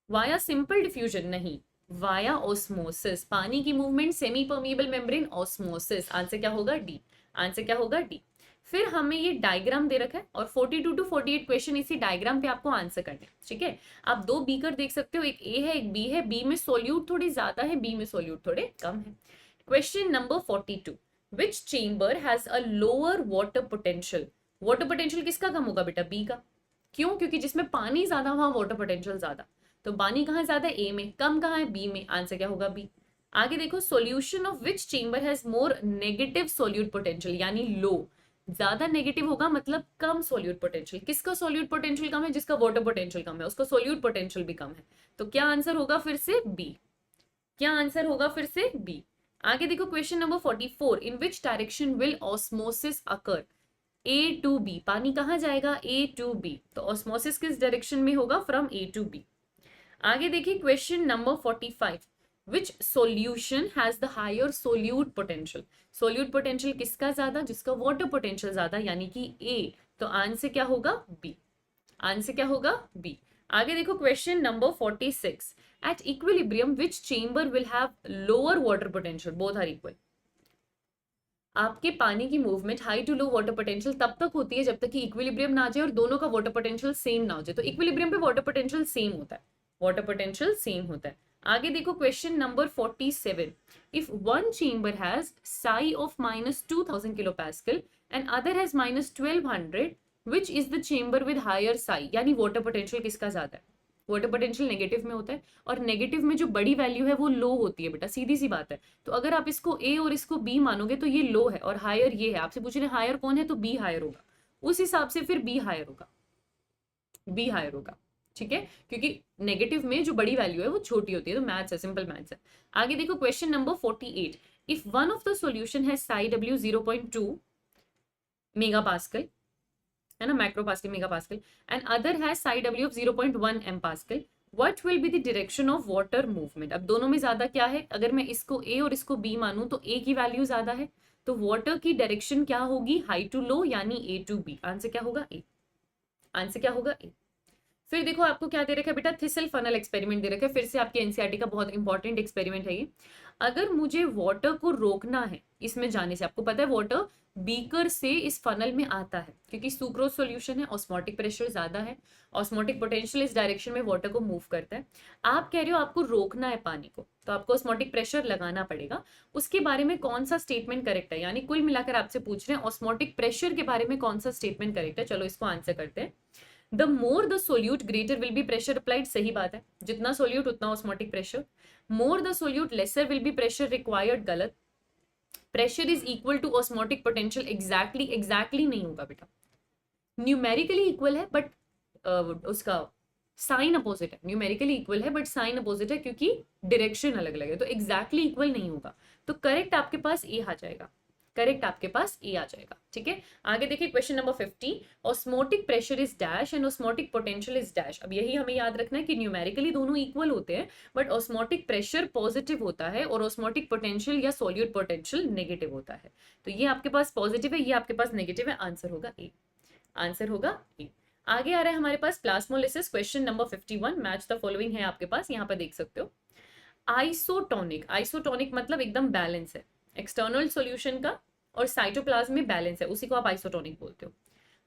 वाया सिंपल डिफ्यूजन नहीं, वाया ऑस्मोसिस। पानी की movement semi permeable membrane osmosis, answer क्या होगा, डी। आंसर क्या होगा, डी। फिर हमें ये डायग्राम दे रखा है और 42 टू 48 क्वेश्चन इसी डायग्राम पे आपको आंसर करने हैं, ठीक है। आप दो बीकर देख सकते हो, एक ए है एक बी है, बी में सोल्यूट थोड़ी ज्यादा है, बी में सोल्यूट थोड़े कम है। Question number 42, which chamber has a lower water potential. Water potential किसका कम होगा बेटा, बी का। क्यों, क्योंकि जिसमें पानी ज्यादा वहां वाटर पोटेंशियल ज्यादा, तो पानी कहाँ ज्यादा, ए में, कम कहाँ है, बी में, आंसर क्या होगा, बी। आगे देखो, solution of which chamber has more negative solute potential, यानी लो, ज्यादा नेगेटिव होगा मतलब कम सोल्यूट पोटेंशियल। किसका सोल्यूट पोटेंशियल कम है, जिसका वाटर पोटेंशियल कम है उसका सोल्यूट पोटेंशियल भी कम है, तो क्या आंसर होगा फिर से बी। क्या आंसर होगा फिर से बी। आगे देखो question number 44, in which direction will osmosis occur, A to B. पानी कहाँ जाएगा, ए टू बी, तो ऑस्मोसिस किस डायरेक्शन में होगा, फ्रॉम ए टू बी। आगे देखिए question number 45, which solution has the higher solute potential. Solute potential किसका ज्यादा, जिसका वाटर पोटेंशियल ज्यादा, यानी कि ए, तो आंसर क्या होगा, बी। आंसर क्या होगा, बी। आगे देखो question number 46, at equilibrium which chamber will have lower water potential, both are equal. आपके पानी की movement high to low water potential तब तक होती है जब तक कि इक्विलिब्रियम ना आ जाए और दोनों का वाटर पोटेंशियल सेम ना हो जाए, तो इक्विलिब्रियम पे वाटर पोटेंशियल सेम होता है, वाटर पोटेंशियल सेम होता है। आगे देखो question number 47, if one chamber has psi of -2000 kilo pascal and other has -1200, which is the chamber with higher psi, यानी वाटर पोटेंशियल किसका ज्यादा है। वाटर पोटेंशियल नेगेटिव में होता है और नेगेटिव में जो बड़ी वैल्यू है वो लो होती है बेटा, सीधी सी बात है। तो अगर आप इसको ए और इसको बी मानोगे तो ये लो है और हायर ये है, आपसे पूछ रहे हायर कौन है, तो बी हायर होगा, उस हिसाब से फिर बी हायर होगा, बी हायर होगा, ठीक है, क्योंकि नेगेटिव में जो बड़ी वैल्यू है वो छोटी होती है, तो मैथ्स है, सिंपल मैथ्स है। आगे देखो question number 48, if one of the solution है साई डब्ल्यू 0.2 मेगा पास्कल, है ना, macro pascal mega pascal, and other has psi W of 0.1 M pascal, what will be the direction of water movement. अब दोनों में ज्यादा क्या है, अगर मैं इसको ए और इसको बी मानूं तो ए की वैल्यू ज्यादा है, तो वाटर की डायरेक्शन क्या होगी, हाई टू लो, यानी ए टू बी। आंसर क्या होगा, ए। आंसर क्या होगा, ए। फिर देखो आपको क्या दे रखा है बेटा, थिसल फनल एक्सपेरिमेंट दे रखा है, फिर से आपके एनसीईआरटी का बहुत इंपॉर्टेंट एक्सपेरिमेंट है ये। अगर मुझे वाटर को रोकना है इसमें जाने से, आपको पता है वाटर बीकर से इस फनल में आता है क्योंकि सुक्रोज सॉल्यूशन है, ऑस्मोटिक प्रेशर ज्यादा है, ऑस्मोटिक पोटेंशियल इस डायरेक्शन में वाटर को मूव करता है। आप कह रहे हो आपको रोकना है पानी को, तो आपको ऑस्मोटिक प्रेशर लगाना पड़ेगा। उसके बारे में कौन सा स्टेटमेंट करेक्ट है, यानी कुल मिलाकर आपसे पूछ रहे हैं ऑस्मोटिक प्रेशर के बारे में कौन सा स्टेटमेंट करेक्ट है। चलो इसको आंसर करते हैं। The more the solute greater will be pressure applied, सही बात है, जितना सोल्यूट उतना osmotic pressure. More the solute lesser will be pressure required, गलत। Pressure is equal to osmotic potential, exactly नहीं होगा बेटा, न्यूमेरिकली इक्वल है बट उसका साइन अपोजिट है, न्यूमेरिकली इक्वल है बट साइन अपोजिट है क्योंकि डायरेक्शन अलग अलग है, तो एग्जैक्टली इक्वल नहीं होगा। तो करेक्ट आपके पास ए आ जाएगा, करेक्ट आपके पास ए आ जाएगा, ठीक है। आगे देखिए question number 50, osmotic pressure is dash and osmotic potential is dash. अब यही हमें याद रखना है कि न्यूमेरिकली दोनों इक्वल होते हैं बट ऑस्मोटिक प्रेशर पॉजिटिव होता है और ऑस्मोटिक पोटेंशियल या सोल्यूट पोटेंशियल नेगेटिव होता है। तो ये आपके पास पॉजिटिव है, ये आपके पास नेगेटिव है, आंसर होगा ए। आंसर होगा ए। आगे आ रहा है हमारे पास plasmolysis, question number 51, match the following है आपके पास, यहाँ पर देख सकते हो। आइसोटोनिक, आइसोटोनिक मतलब एकदम बैलेंस है, एक्सटर्नल सॉल्यूशन का और साइटोप्लाज्म में बैलेंस है, उसी को आप आइसोटोनिक बोलते हो।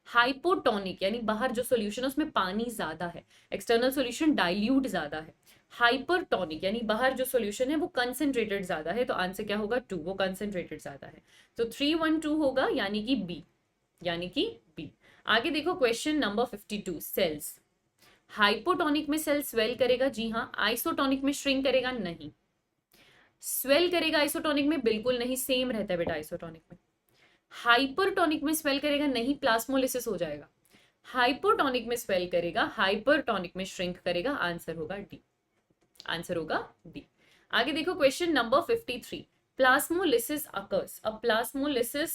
हाइपोटोनिक यानी बाहर जो सॉल्यूशन है उसमें पानी ज्यादा है, एक्सटर्नल सॉल्यूशन डाइल्यूट ज्यादा है। हाइपरटोनिक यानी बाहर जो सॉल्यूशन है वो कंसंट्रेटेड ज्यादा है, तो आंसर क्या होगा, 2, वो कंसंट्रेटेड ज्यादा है, तो 312 होगा, यानी कि बी, यानी कि बी। आगे देखो क्वेश्चन नंबर 52, सेल्स। हाइपोटोनिक में सेल स्वेल करेगा, जी हाँ। आइसोटोनिक में श्रिंक करेगा, नहीं। स्वेल करेगा आइसोटोनिक में, बिल्कुल नहीं, सेम रहता है बेटा आइसोटोनिक में। हाइपरटोनिक में स्वेल करेगा, नहीं, प्लास्मोलिसिस हो जाएगा। हाइपोटोनिक में स्वेल करेगा, हाइपरटोनिक में श्रिंक करेगा, आंसर होगा डी। आंसर होगा डी। आगे देखो क्वेश्चन नंबर 53, प्लास्मोलिसिस अकर्स। अब प्लास्मोलिसिस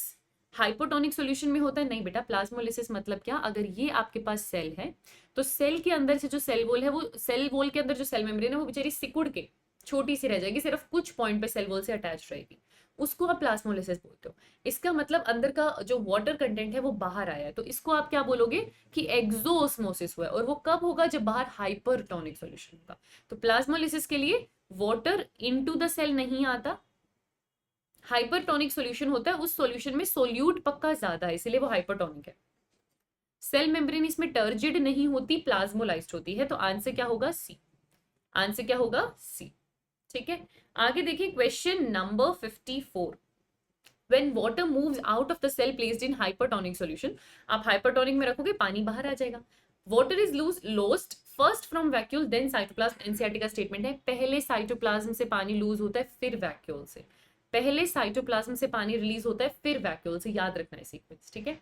हाइपोटोनिक सॉल्यूशन में होता है, नहीं बेटा। प्लाज्मोलिसिस मतलब क्या, अगर ये आपके पास सेल है तो सेल के अंदर से जो सेल वॉल है, वो सेल वॉल के अंदर जो सेल मेम्ब्रेन है वो बेचारी सिकुड़ के छोटी सी रह जाएगी, सिर्फ कुछ पॉइंट पे सेल वॉल से अटैच रहेगी, उसको आप प्लाज्मोलिसिस बोलते हो। इसका मतलब अंदर का जो वाटर कंटेंट है वो बाहर आया है, तो इसको आप क्या बोलोगे कि एक्सोऑस्मोसिस हुआ है। और वो कब होगा, जब बाहर हाइपरटोनिक सॉल्यूशन होगा। तो प्लाज्मोलिसिस के लिए वाटर इनटू द सेल नहीं आता, हाइपरटोनिक सॉल्यूशन होता है, उस सॉल्यूशन में सोल्यूट पक्का ज्यादा है, इसलिए वो हाइपरटोनिक है। सेल मेम्ब्रेन इसमें टर्जिड नहीं होती, प्लाज्मोलाइज्ड होती है। तो आंसर क्या होगा, सी। आंसर क्या होगा, सी। ठीक है, आगे देखिए question number 54, when water moves out of the cell placed in hypertonic solution, आप हाइपरटोनिक में रखोगे, पानी बाहर आ जाएगा। water is lost first from vacuole then cytoplasm, NCERT का स्टेटमेंट है। पहले साइटोप्लाज्म से पानी लूज होता है, फिर वैक्यूल से। पहले साइटोप्लाज्म से पानी रिलीज होता है, फिर वैक्यूल से, याद रखना है सीक्वेंस, ठीक है।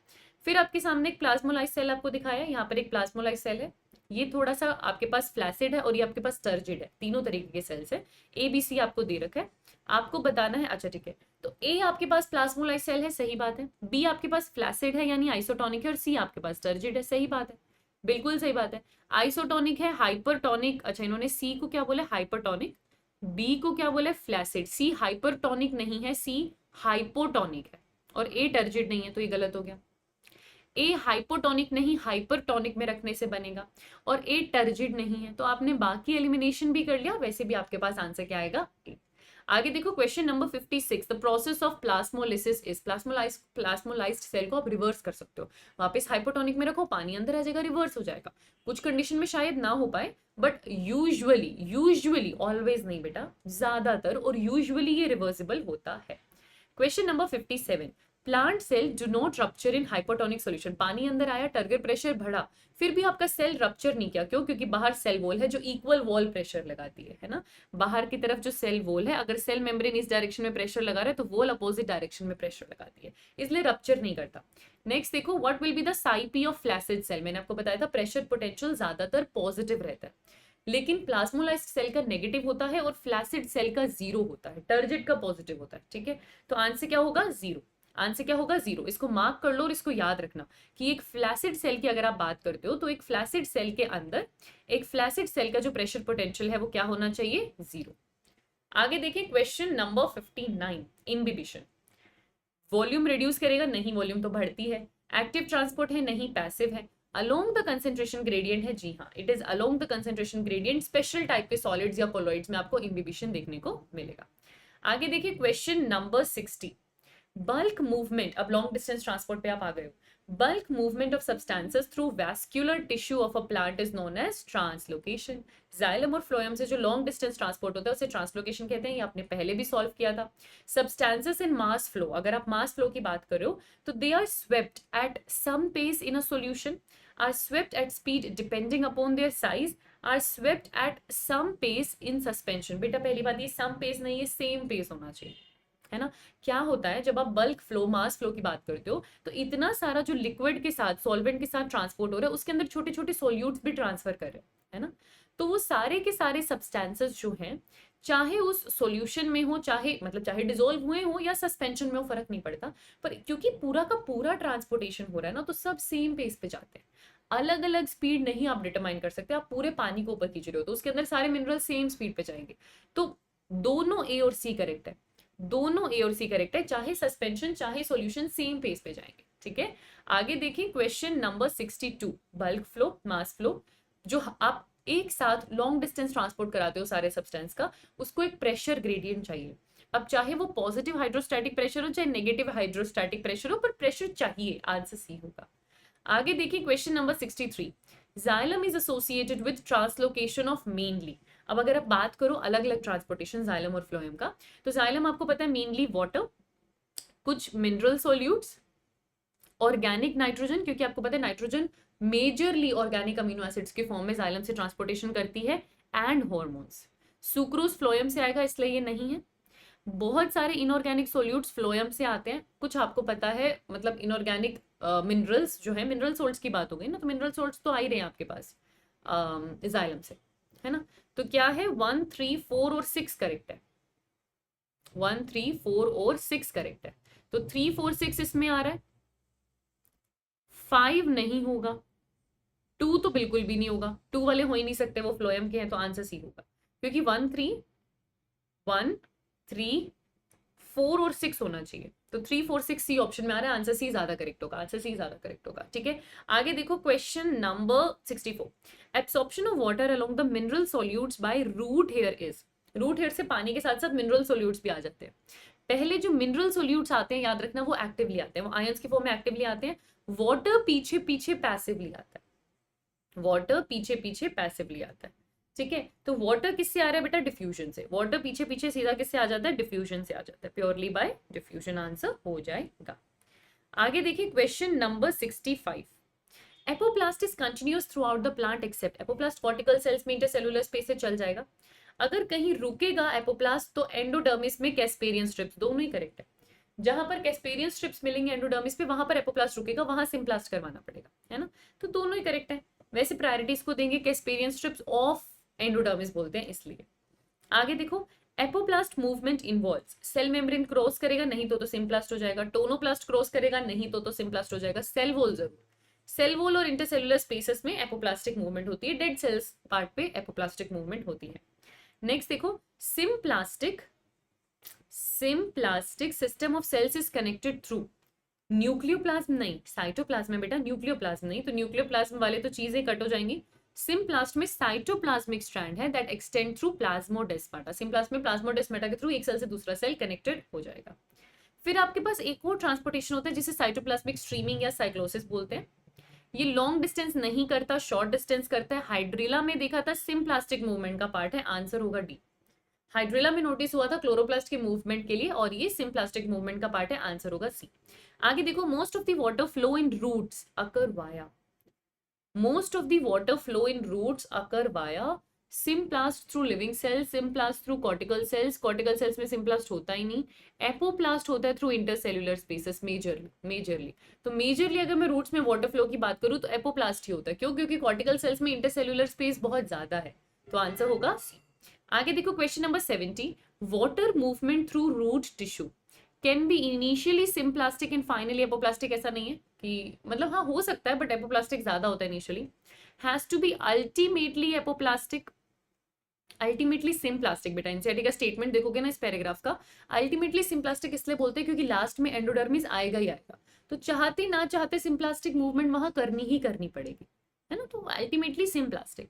फिर आपके सामने एक प्लाज्मोलाइज सेल आपको दिखाया है, यहाँ पर एक प्लाज्मोलाइज सेल है, ये थोड़ा सा आपके पास फ्लैसिड है और ये आपके पास टर्जिड है, तीनों तरीके के सेल्स है। ए बी सी आपको दे रखा है, आपको बताना है। अच्छा ठीक है, तो ए आपके पास प्लाज्मोलाइज सेल है, सही बात है। बी आपके पास फ्लैसिड है यानी आइसोटोनिक है, और सी आपके पास टर्जिड है, सही बात है, बिल्कुल सही बात है। आइसोटोनिक है, हाइपरटोनिक, अच्छा इन्होंने सी को क्या बोला, हाइपरटोनिक, बी को क्या बोला, फ्लैसिड। सी हाइपरटोनिक नहीं है, सी हाइपोटोनिक है, और ए टर्जिड नहीं है, तो ये गलत हो गया। ए हाइपोटोनिक नहीं, हाइपरटोनिक में रखने से बनेगा, और ए टर्जिड नहीं है, तो आपने बाकी एलिमिनेशन भी कर लिया, वैसे भी आपके पास आंसर क्या आएगा, ए। आगे देखो question number 56, the process of plasmolysis is. Plasmolysed cell को आप रिवर्स कर सकते हो, वापस हाइपोटोनिक में रखो, पानी अंदर आ जाएगा, रिवर्स हो जाएगा। कुछ कंडीशन में शायद ना हो पाए, बट यूजुअली ऑलवेज नहीं बेटा, ज्यादातर और यूजुअली ये रिवर्सिबल होता है। Question number 57, plant cell do not rupture in hypotonic solution. पानी अंदर आया, टारगेट प्रेशर बढ़ा, फिर भी आपका सेल रप्चर नहीं किया, क्यों, क्योंकि बाहर सेल वॉल है जो इक्वल वॉल प्रेशर लगाती है ना। बाहर की तरफ जो सेल वॉल है, अगर सेल मेम्ब्रेन इस डायरेक्शन में प्रेशर लगा रहा है तो वॉल अपोजिट डायरेक्शन में प्रेशर लगाती है, इसलिए रप्चर नहीं करता। नेक्स्ट देखो, what will be the psi p of flaccid cell. मैंने आपको बताया था प्रेशर पोटेंशियल ज्यादातर पॉजिटिव रहता है, लेकिन प्लाज्मोलाइज्ड सेल का नेगेटिव होता है और फ्लैसिड सेल का जीरो होता है, टर्जिड का पॉजिटिव होता है, ठीक है। तो आंसर क्या होगा, जीरो। आंसर क्या होगा, जीरो। इसको मार्क कर लो और इसको याद रखना कि एक फ्लैसिड सेल की अगर आप बात करते हो तो एक फ्लैसिड सेल के अंदर एक फ्लैसिड सेल का जो प्रेशर पोटेंशियल है वो क्या होना चाहिए, जीरो। आगे देखिए क्वेश्चन नंबर 59, इनबिबिशन। वॉल्यूम रिड्यूस करेगा, नहीं, वॉल्यूम तो बढ़ती है। एक्टिव ट्रांसपोर्ट है, नहीं, पैसिव है। अलोंग द कंसेंट्रेशन ग्रेडियंट है, जी हाँ, it is along the concentration gradient. Special type के सॉलिड्स या कोलॉइड्स में आपको इनबिबिशन देखने को मिलेगा। आगे देखिए क्वेश्चन नंबर 60, बल्क मूवमेंट। अब लॉन्ग डिस्टेंस ट्रांसपोर्ट पे आप आ गए हो। Bulk movement of substances through vascular tissue of a plant is known as translocation. Xylem और फ्लोएम से जो लॉन्ग डिस्टेंस ट्रांसपोर्ट होता है उसे ट्रांसलोकेशन कहते हैं, ये आपने पहले भी सॉल्व किया था। सब्सटेंसेस इन मास फ्लो, अगर आप मास फ्लो की बात करो तो they are swept at some pace in a solution, are swept at speed depending upon their size, are swept at some pace in suspension. बेटा पहली बात, ये सम पेस नहीं है, सेम पेस होना चाहिए, है ना। क्या होता है जब आप बल्क फ्लो, मास फ्लो की बात करते हो तो इतना सारा जो लिक्विड के साथ, सॉल्वेंट के साथ ट्रांसपोर्ट हो रहा है, उसके अंदर छोटे छोटे सोल्यूट्स भी ट्रांसफर कर रहे हैं, है ना। तो वो सारे के सारे सब्सटेंसेस जो हैं, चाहे उस सॉल्यूशन में हो, चाहे मतलब चाहे डिसॉल्व हुए हो या सस्पेंशन में हो, फर्क नहीं पड़ता, पर क्योंकि पूरा का पूरा ट्रांसपोर्टेशन हो रहा है ना, तो सब सेम पेस पे जाते हैं। अलग अलग स्पीड नहीं आप डिटरमाइन कर सकते। आप पूरे पानी को ऊपर खींच रहे हो तो उसके अंदर सारे मिनरल सेम स्पीड पे जाएंगे। तो दोनों ए और सी करेक्ट है, दोनों ए और सी करेक्ट है, चाहे सस्पेंशन चाहे सॉल्यूशन सेम पेस पे जाएंगे, ठीक है। आगे देखिए question number 62, bulk flow, mass flow. जो आप एक साथ लॉन्ग डिस्टेंस ट्रांसपोर्ट कराते हो सारे सब्सटेंस का, उसको एक प्रेशर ग्रेडियंट चाहिए। अब चाहे वो पॉजिटिव हाइड्रोस्टैटिक प्रेशर हो चाहे नेगेटिव हाइड्रोस्टैटिक प्रेशर हो, पर प्रेशर चाहिए, आंसर सी होगा। आगे देखिए question number 63, xylem is associated with translocation of mainly. अब अगर आप बात करो अलग अलग ट्रांसपोर्टेशन जाइलम और फ्लोएम का, तो जाइलम आपको पता है मेनली वाटर, कुछ मिनरल सॉल्यूट्स, ऑर्गेनिक नाइट्रोजन, क्योंकि आपको पता है nitrogen majorly organic amino acids के फॉर्म में जाइलम से ट्रांसपोर्टेशन करती है, एंड हॉर्मोन्स। सुक्रोज फ्लोएम से आएगा, इसलिए ये नहीं है। बहुत सारे इनऑर्गेनिक सोल्यूट्स फ्लोएम से आते हैं, कुछ आपको पता है, मतलब इनऑर्गेनिक मिनरल्स जो है, मिनरल सोल्ट्स की बात हो गई ना, तो मिनरल सोल्ट्स तो आ ही रहे हैं आपके पास जाइलम से, है ना। तो क्या है, 1, 3, 4 और 6 करेक्ट है। 1, 3, 4 और 6 करेक्ट है। तो 3, 4, 6 इसमें आ रहा है, 5 नहीं होगा, 2 तो बिल्कुल भी नहीं होगा, 2 वाले हो ही नहीं सकते, वो फ्लोएम के हैं, तो आंसर सी होगा, क्योंकि 1, 3, 4 और 6 होना चाहिए। तो 3, 4, 6 सी ऑप्शन में आ रहा है, आंसर सी ज्यादा करेक्ट होगा, आंसर सी ज्यादा करेक्ट होगा। ठीक है, आगे देखो question number 64। Absorption of water along the mineral solutes by root hair is. Root hair से पानी के साथ साथ मिनरल सॉल्यूट्स भी आ जाते हैं। पहले जो मिनरल सॉल्यूट्स आते हैं, याद रखना, वो एक्टिवली आते हैं, वो आयंस के फॉर्म में एक्टिवली आते हैं। वाटर पीछे पीछे पैसिवली आता है, वाटर पीछे पीछे पैसिवली आता है। ठीक है, तो वाटर किससे आ रहा है बेटा, डिफ्यूजन से। वाटर पीछे पीछे सीधा किससे आ जाता है, डिफ्यूजन से आ जाता है, प्योरली बाय डिफ्यूजन आंसर हो जाएगा। आगे देखिए question number 65। Apoplast is continuous throughout the plant except. Apoplast cortical cells में इंटरसेलुलर स्पेस से चल जाएगा। अगर कहीं रुकेगा एपोप्लास्ट तो एंडोडर्मिस में कैस्पेरियन स्ट्रिप्स, दोनों ही करेक्ट है। जहां पर कैस्पेरियन स्ट्रिप्स मिलेंगे एंडोडर्मिस पे, वहां पर एपोप्लास्ट रुकेगा, वहां सिम्प्लास्ट करवाना पड़ेगा, है ना। तो दोनों ही करेक्ट है। वैसे प्रायोरिटीज को देंगे कैस्पेरियन स्ट्रिप्स ऑफ एंडोडर्मिस बोलते हैं, इसलिए। आगे देखो, apoplast movement involves, cell membrane cross करेगा, नहीं तो सिम्प्लास्ट हो जाएगा। टोनोप्लास्ट क्रॉस करेगा, नहीं तो सिम्प्लास्ट हो जाएगा। सेल वॉल जरूर, सेल वॉल और इंटरसेलुलर स्पेसेस में एपोप्लास्टिक मूवमेंट होती है, डेड सेल्स पार्ट पे एपोप्लास्टिक मूवमेंट होती है। नेक्स्ट देखो, symplastic system of cells is connected through nucleoplasm नहीं, साइटोप्लाज्म है बेटा, न्यूक्लियोप्लाज्म नहीं। तो न्यूक्लियोप्लाज्म वाले तो चीजें कट हो जाएंगी। सिम्प्लास्ट में साइटोप्लाज्मिक स्ट्रैंड है that extend through plasmodesmata. Symplast में प्लाज्मोडेस्माटा के थ्रू एक सेल से दूसरा सेल कनेक्टेड हो जाएगा। फिर आपके पास एक और ट्रांसपोर्टेशन होता है जिसे साइटोप्लाज्मिक स्ट्रीमिंग या साइक्लोसिस बोलते हैं। ये लॉन्ग डिस्टेंस नहीं करता, शॉर्ट डिस्टेंस करता है। हाइड्रिला में देखा था सिम्प्लास्टिक मूवमेंट का पार्ट है, आंसर होगा डी। हाइड्रिला में नोटिस हुआ था क्लोरोप्लास्ट के मूवमेंट के लिए, और ये सिम्प्लास्टिक मूवमेंट का पार्ट है, आंसर होगा सी। आगे देखो, most of the water flow in roots occur via, most of the water flow in roots occur via symplast through living cells, symplast through cortical cells. Cortical cells में symplast होता ही नहीं। Apoplast होता है through intercellular spaces, majorly. तो majorly अगर मैं roots में वाटर फ्लो की बात करूं तो एपोप्लास्ट ही होता है। क्यों? क्योंकि कॉर्टिकल सेल्स में इंटरसेल्युलर स्पेस बहुत ज्यादा है, तो आंसर होगा सी। आगे देखो question number 70। Water movement through root tissue can be initially symplastic and finally apoplastic. ऐसा नहीं है कि, मतलब हाँ हो सकता है, बट एपोप्लास्टिक ज्यादा होता है initially. Has to be ultimately apoplastic, ultimately symplastic. बेटा एनसीईआरटी का स्टेटमेंट देखोगे ना इस पैराग्राफ का, अल्टीमेटली सिम्प्लास्टिक इसलिए बोलते हैं क्योंकि लास्ट में एंडोडर्मिस आएगा ही आएगा, तो चाहते ना चाहते सिम्प्लास्टिक मूवमेंट वहां करनी ही करनी पड़ेगी, है ना। तो ultimately symplastic.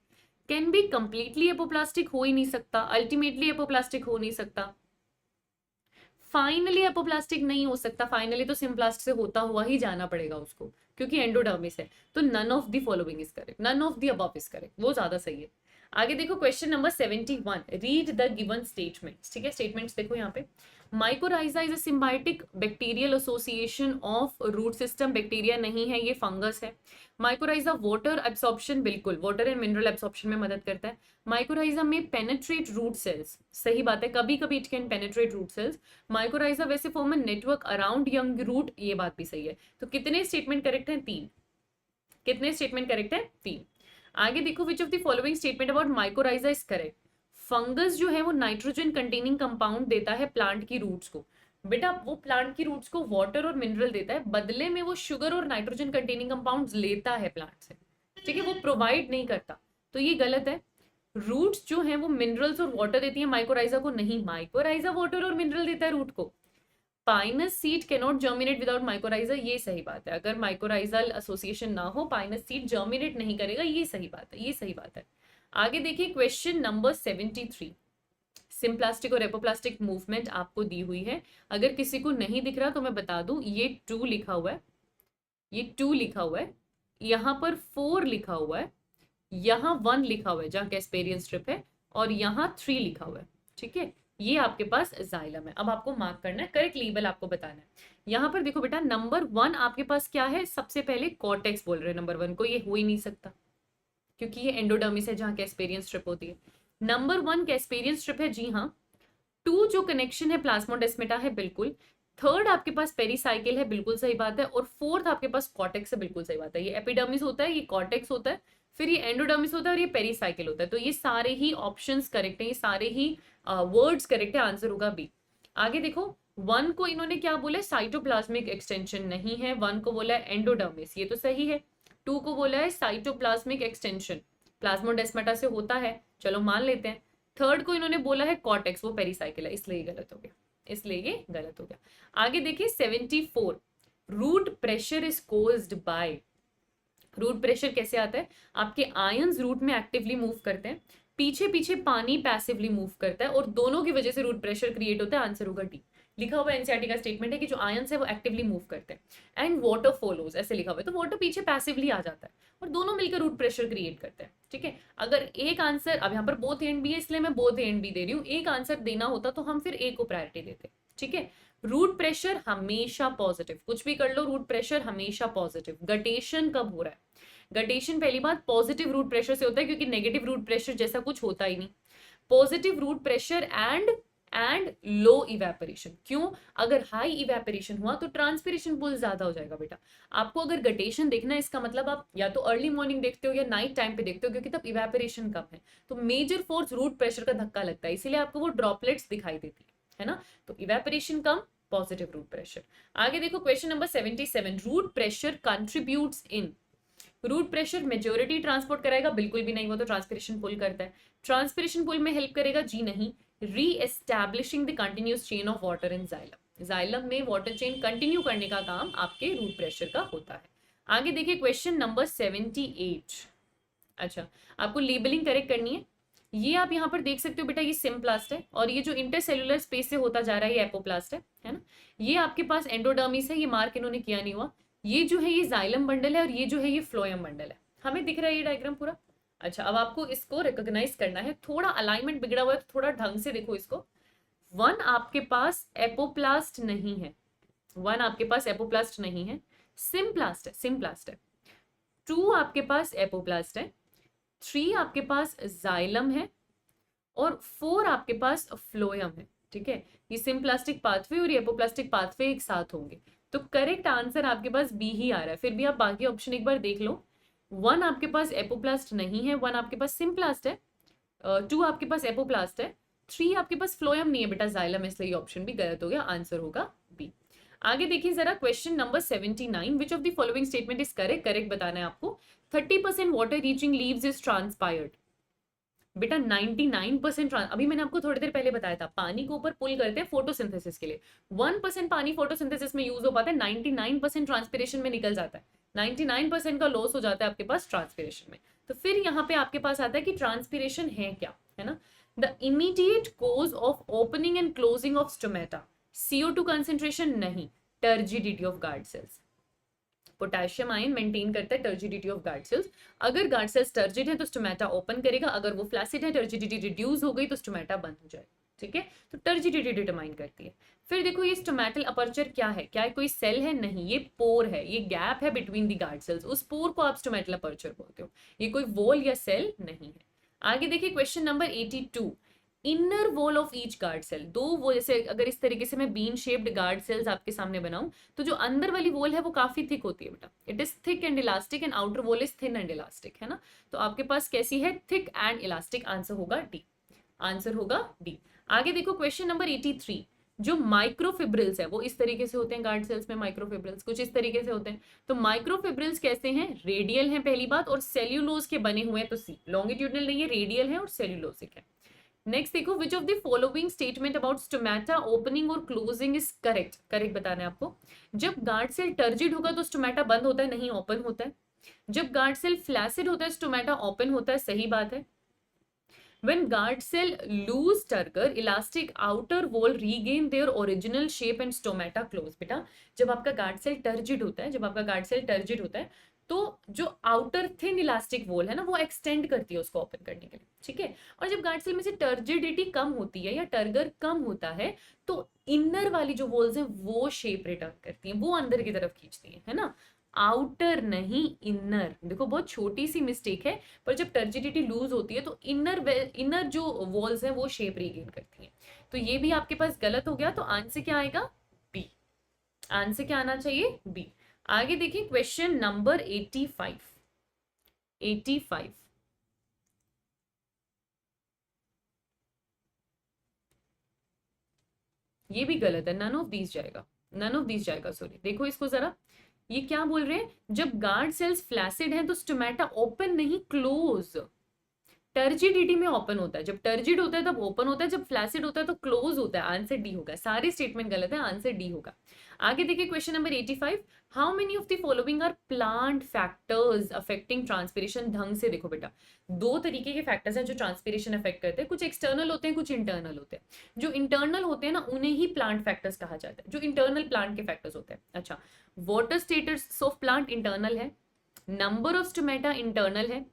Can be completely apoplastic हो ही नहीं सकता, अल्टीमेटली एपोप्लास्टिक हो नहीं सकता, फाइनली एपोप्लास्टिक नहीं हो सकता। फाइनली तो सिम्प्लास्ट से होता हुआ ही जाना पड़ेगा उसको, क्योंकि एंडोडर्मिस है। तो none of the following is correct, none of the above is correct, वो ज्यादा सही है। आगे देखो question number 71। Read the given statements. ठीक है, स्टेटमेंट्स देखो यहाँ पे। Mycorrhiza is a symbiotic bacterial association of root system. Bacteria नहीं है, ये फंगस है। माइकोराइजा वाटर एब्सॉर्प्शन, बिल्कुल वाटर एंड मिनरल एब्सॉर्प्शन में मदद करता है। माइकोराइजा में पेनेट्रेट रूट सेल्स, सही बात है, कभी कभी it can penetrate root cells. Mycorrhiza वैसे form a network around young root, ये बात भी सही है। तो कितने स्टेटमेंट करेक्ट हैं? 3। कितने स्टेटमेंट करेक्ट है? 3। आगे देखो, विच of the following statement about mycorrhiza is correct. Fungus जो है वो नाइट्रोजन कंटेनिंग कंपाउंड देता है प्लांट की रूट्स को। बेटा वो प्लांट की रूट्स को वाटर और मिनरल देता है, बदले में वो शुगर और नाइट्रोजन कंटेनिंग कंपाउंड्स लेता है प्लांट से, ठीक है, वो प्रोवाइड नहीं करता। तो ये गलत है। रूट्स जो है वो मिनरल्स और वाटर देती है, माइकोराइजा को नहीं। माइकोराइजा वाटर और मिनरल देता है रूट को। Pinus seed cannot germinate without mycorrhiza, ये सही बात है। अगर माइकोराइजल एसोसिएशन ना हो, पाइनस सीड जर्मिनेट नहीं करेगा, ये सही बात है, ये सही बात है। आगे देखिए क्वेश्चन नंबर 73। सिम्प्लास्टिक और एपोप्लास्टिक मूवमेंट आपको दी हुई है। अगर किसी को नहीं दिख रहा तो मैं बता दूं, ये 2 लिखा हुआ है, ये 2 लिखा हुआ है, यहाँ पर 4 लिखा हुआ है, यहाँ 1 लिखा हुआ है जहाँ कैस्पेरियन स्ट्रिप है, और यहाँ 3 लिखा हुआ है। ठीक है, ये आपके पास जाइलम है। अब आपको मार्क करना है, करेक्ट लेबल आपको बताना है। यहाँ पर देखो बेटा, नंबर 1 आपके पास क्या है, सबसे पहले कॉर्टेक्स बोल रहे हैं नंबर 1 को, ये हो ही नहीं सकता क्योंकि ये एंडोडर्मिस है जहाँ कैस्पेरियन स्ट्रिप होती है। नंबर 1 कैस्पेरियन स्ट्रिप है, जी हाँ। 2 जो कनेक्शन है प्लाज्मोडेस्मेटा है, बिल्कुल। थर्ड आपके पास पेरीसाइकिल है, बिल्कुल सही बात है। और फोर्थ आपके पास कॉर्टेक्स है, बिल्कुल सही बात है। ये एपिडर्मिस होता है, ये कॉर्टेक्स होता है, फिर ये एंडोडर्मिस होता है और ये पेरीसाइकिल होता है। तो ये सारे ही ऑप्शंस करेक्ट है, ये सारे ही वर्ड्स करेक्ट है, आंसर होगा बी। आगे देखो, 1 को इन्होंने क्या बोला है, साइटोप्लाज्मिक एक्सटेंशन नहीं है। 1 को बोला है एंडोडर्मिस, ये तो सही है। 2 को बोला है साइटोप्लाज्मिक एक्सटेंशन, प्लाज्मोडेस्माटा से होता है, चलो मान लेते हैं। थर्ड को इन्होंने बोला है कॉर्टेक्स, वो पेरीसाइकिल है, इसलिए गलत हो गया, इसलिए ये गलत हो गया। आगे देखिए 74, root pressure is caused by. Root pressure कैसे आता है, आपके आयंस रूट में एक्टिवली मूव करते हैं, पीछे पीछे पानी पैसिवली मूव करता है, और दोनों की वजह से रूट प्रेशर क्रिएट होता है, आंसर होगा डी। लिखा हुआ एनसीईआरटी का स्टेटमेंट है कि जो आयंस है वो एक्टिवली मूव करते हैं एंड वाटर फॉलोज, ऐसे लिखा हुआ है। तो वाटर पीछे पैसिवली आ जाता है और दोनों मिलकर रूट प्रेशर क्रिएट करते हैं, ठीक है। अगर एक आंसर, अब यहाँ पर बोथ एंड बी है इसलिए मैं बोथ एंड बी दे रही हूँ, एक आंसर देना होता तो हम फिर ए को प्रायोरिटी देते, ठीक है। रूट प्रेशर हमेशा पॉजिटिव, कुछ भी कर लो, रूट प्रेशर हमेशा पॉजिटिव। गटेशन कब हो रहा है, गटेशन पहली बात पॉजिटिव रूट प्रेशर से होता है, क्योंकि नेगेटिव रूट प्रेशर जैसा कुछ होता ही नहीं। Positive root pressure and low evaporation. क्यों, अगर हाई इवेपोरेशन हुआ तो ट्रांसपिरेशन पुल ज्यादा हो जाएगा बेटा। आपको अगर गटेशन देखना है, इसका मतलब आप या तो अर्ली मॉर्निंग देखते हो या नाइट टाइम पे देखते हो, क्योंकि तब इवेपोरेशन कम है। तो मेजर फोर्स रूट प्रेशर का धक्का लगता है, इसीलिए आपको वो ड्रॉपलेट्स दिखाई देती है ना। तो इवेपोरेशन कम, पॉजिटिव रूट प्रेशर। आगे देखो question number 77, root pressure contributes in. Root pressure majority transport कराएगा, बिल्कुल भी नहीं, वो तो ट्रांसपिरेशन पुल करता है। ट्रांसपिरेशन पुल में हेल्प करेगा, जी नहीं। री establishing the continuous chain of water in xylem, xylem में वाटर चेन कंटिन्यू करने का काम आपके रूट प्रेशर का होता है। आगे देखिए क्वेश्चन नंबर 78। अच्छा, आपको लेबलिंग करेक्ट करनी है। ये आप यहाँ पर देख सकते हो बेटा, ये सिम्प्लास्ट है, और ये जो इंटरसेलुलर स्पेस से होता जा रहा है ये एपोप्लास्ट है ना। ये आपके पास एंडोडर्मिस है, ये मार्क इन्होंने किया नहीं हुआ। ये जो है ये जाइलम बंडल है, और ये जो है ये फ्लोएम बंडल है। हमें दिख रहा है ये डायग्राम पूरा। अच्छा, अब आपको इसको रिकॉग्नाइज करना है, थोड़ा अलाइनमेंट बिगड़ा हुआ है तो थोड़ा ढंग से देखो इसको। 1 आपके पास एपोप्लास्ट नहीं है, 1 आपके पास एपोप्लास्ट नहीं है, सिम्प्लास्ट है, सिम्प्लास्ट है। 2 आपके पास एपोप्लास्ट है, 3 आपके पास जाइलम है, और 4 आपके पास फ्लोएम है, ठीक है। ये सिम्प्लास्टिक पाथवे और ये एपोप्लास्टिक पाथवे एक साथ होंगे, तो करेक्ट आंसर आपके पास बी ही आ रहा है। फिर भी आप बाकी ऑप्शन एक बार देख लो। 1 आपके पास एपोप्लास्ट नहीं है, 1 आपके पास सिम्प्लास्ट है, 2 आपके पास एपोप्लास्ट है, 3 आपके पास फ्लोएम नहीं है बेटा, जाइलम है, इसलिए ऑप्शन भी गलत हो गया, आंसर होगा बी। आगे देखिए जरा question number 79, which of the following statement is correct, correct बताना है आपको। 30% water reaching leaves is transpired. बेटा 99% अभी मैंने आपको थोड़ी देर पहले बताया था, पानी को ऊपर पुल करते हैं फोटोसिंथेसिस के लिए। 1% पानी फोटोसिंथेसिस में यूज हो पाता है, 99% ट्रांसपिरेशन में निकल जाता है, 99% का लॉस हो जाता है आपके पास ट्रांसपिरेशन में। तो फिर यहाँ पे आपके पास आता है कि ट्रांसपिरेशन है क्या, है ना। The immediate cause of opening and closing of stomata, CO2 concentration नहीं, turgidity of guard cells. Potassium ion maintain करता है टर्जिडिटी ऑफ गार्ड सेल्स। अगर गार्ड सेल्स टर्जिड है तो स्टोमेटा ओपन करेगा, अगर वो फ्लैसिड है, टर्जिडिटी रिड्यूस हो गई तो स्टोमेटा बंद हो जाएगा, ठीक है। तो टर्जिडिटी डिटरमाइन करती है। फिर देखो ये स्टोमेटल अपर्चर क्या है, क्या है कोई सेल है, नहीं, ये पोर है, ये गैप है बिटवीन द गार्ड सेल्स, उस पोर को आप स्टोमेटल अपर्चर बोलते हो, ये कोई वॉल या सेल नहीं है। आगे देखिए question number 82, inner wall of each guard cell. दो वो, जैसे अगर इस तरीके से मैं बीन शेप्ड गार्ड सेल्स आपके सामने बनाऊं, तो जो अंदर वाली वॉल है वो काफी थिक होती है बेटा, it is thick and elastic, and outer wall is thin and elastic, है ना। तो आपके पास कैसी है, थिक एंड इलास्टिक, आंसर होगा डी, आंसर होगा डी। आगे देखो क्वेश्चन नंबर 83, जो माइक्रोफिब्रिल्स है वो इस तरीके से होते हैं, गार्ड सेल्स में माइक्रोफिब्रिल्स कुछ इस तरीके से होते हैं। तो माइक्रोफिब्रिल्स कैसे हैं, रेडियल हैं पहली बात, और सेल्यूलोज के बने हुए हैं, तो सी, लॉन्गिट्यूडनल नहीं है, रेडियल है और सेल्यूलोसिक है। नेक्स्ट देखो, विच of the following statement about stomata opening और क्लोजिंग इज करेक्ट, करेक्ट बताना है आपको। जब गार्ड सेल टर्जिड होगा तो स्टोमेटा बंद होता है, नहीं, ओपन होता है। जब गार्ड सेल फ्लैसिड होता है स्टोमेटा ओपन होता है, सही बात है। When guard cell lose turgor, elastic outer wall regain their original shape and stomata close। बेटा जब आपका गार्ड सेल टर्जिड होता है, जब आपका गार्ड सेल टर्जिड होता है तो जो आउटर थिन इलास्टिक वॉल है ना, वो एक्सटेंड करती है उसको ओपन करने के लिए, ठीक है। और जब गार्ड सेल में से टर्जिडिटी कम होती है या टर्गर कम होता है, तो इनर वाली जो वॉल्स है वो शेप रिटर्न करती है, वो अंदर की तरफ खींचती है ना, आउटर नहीं इनर। देखो बहुत छोटी सी मिस्टेक है, पर जब टर्जिडिटी लूज होती है तो इनर जो वॉल्स है वो शेप रीगेन करती है। तो ये भी आपके पास गलत हो गया, तो आंसर क्या आएगा? बी। आंसर क्या आना चाहिए? बी। आगे देखिए क्वेश्चन नंबर 85। 85 ये भी गलत है, नन ऑफ दीज जाएगा, नन ऑफ दीज जाएगा, सॉरी। देखो इसको जरा, ये क्या बोल रहे हैं, जब गार्ड सेल्स फ्लैसिड हैं तो स्टोमेटा ओपन नहीं क्लोज। टर्जिडिटी में ओपन होता है, जब टर्जिड होता है तब ओपन होता है, जब फ्लैसिड होता है तो क्लोज होता है। आंसर डी होगा, सारे स्टेटमेंट गलत है, आंसर डी होगा। आगे देखिए question number 85। How many of the following are plant factors affecting transpiration? ढंग से देखो बेटा, दो तरीके के फैक्टर्स हैं जो ट्रांसपिरेशन अफेक्ट करते हैं, कुछ एक्सटर्नल होते हैं, कुछ इंटरनल होते हैं। जो इंटरनल होते हैं ना, उन्हें ही प्लांट फैक्टर्स कहा जाता है, जो इंटरनल प्लांट के फैक्टर्स होते हैं। अच्छा, water status of plant internal है, नंबर ऑफ स्टोमेटा इंटरनल है,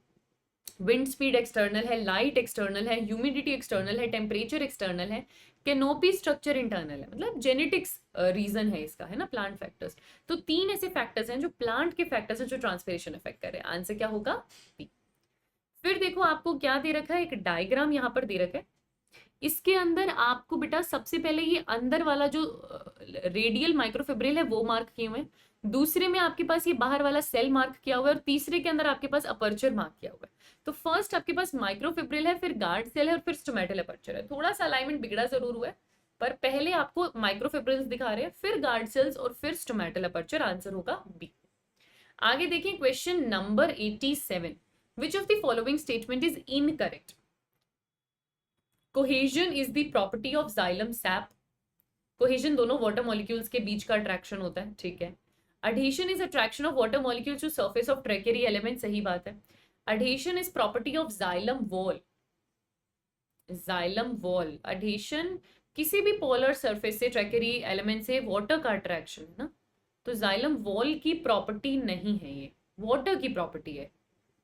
विंड स्पीड एक्सटर्नल है, लाइट एक्सटर्नल है, ह्यूमिडिटी एक्सटर्नल है, टेम्परेचर एक्सटर्नल है, कैनोपी स्ट्रक्चर इंटरनल है। मतलब जेनेटिक्स रीजन है इसका, है ना, प्लांट फैक्टर्स। तो तीन ऐसे फैक्टर्स हैं जो प्लांट के फैक्टर्स हैं जो ट्रांसपिरेशन इफेक्ट कर रहे हैं। आंसर क्या होगा? बी। फिर देखो आपको क्या दे रखा है, एक डायग्राम यहाँ पर दे रखा है। इसके अंदर आपको बेटा सबसे पहले ये अंदर वाला जो रेडियल माइक्रोफिब्रिल है वो मार्क किए हुए हैं, दूसरे में आपके पास ये बाहर वाला सेल मार्क किया हुआ है, और तीसरे के अंदर आपके पास अपर्चर मार्क किया हुआ है। तो फर्स्ट आपके पास माइक्रोफिब्रिल है, फिर गार्ड सेल है, और फिर स्टोमेटल अपर्चर है। थोड़ा सा अलाइनमेंट बिगड़ा जरूर हुआ है, पर पहले आपको माइक्रोफिब्रिल्स दिखा रहे हैं, फिर गार्ड सेल्स, और फिर स्टोमेटल अपर्चर। आंसर होगा बी। आगे देखिए question number 87। Which of the following statement is incorrect? Cohesion is the property of xylem sap. Cohesion दोनों वाटर मॉलिक्यूल्स के बीच का अट्रैक्शन होता है, ठीक है। Adhesion is attraction of water molecules to surface of tracheary element, सही बात है। Adhesion is property of xylem wall. Xylem wall, adhesion किसी भी पोलर सरफेस से, ट्रैकेरी एलिमेंट से वाटर का अट्रैक्शन है ना, तो जाइलम वॉल की प्रॉपर्टी नहीं है, ये वाटर की प्रॉपर्टी है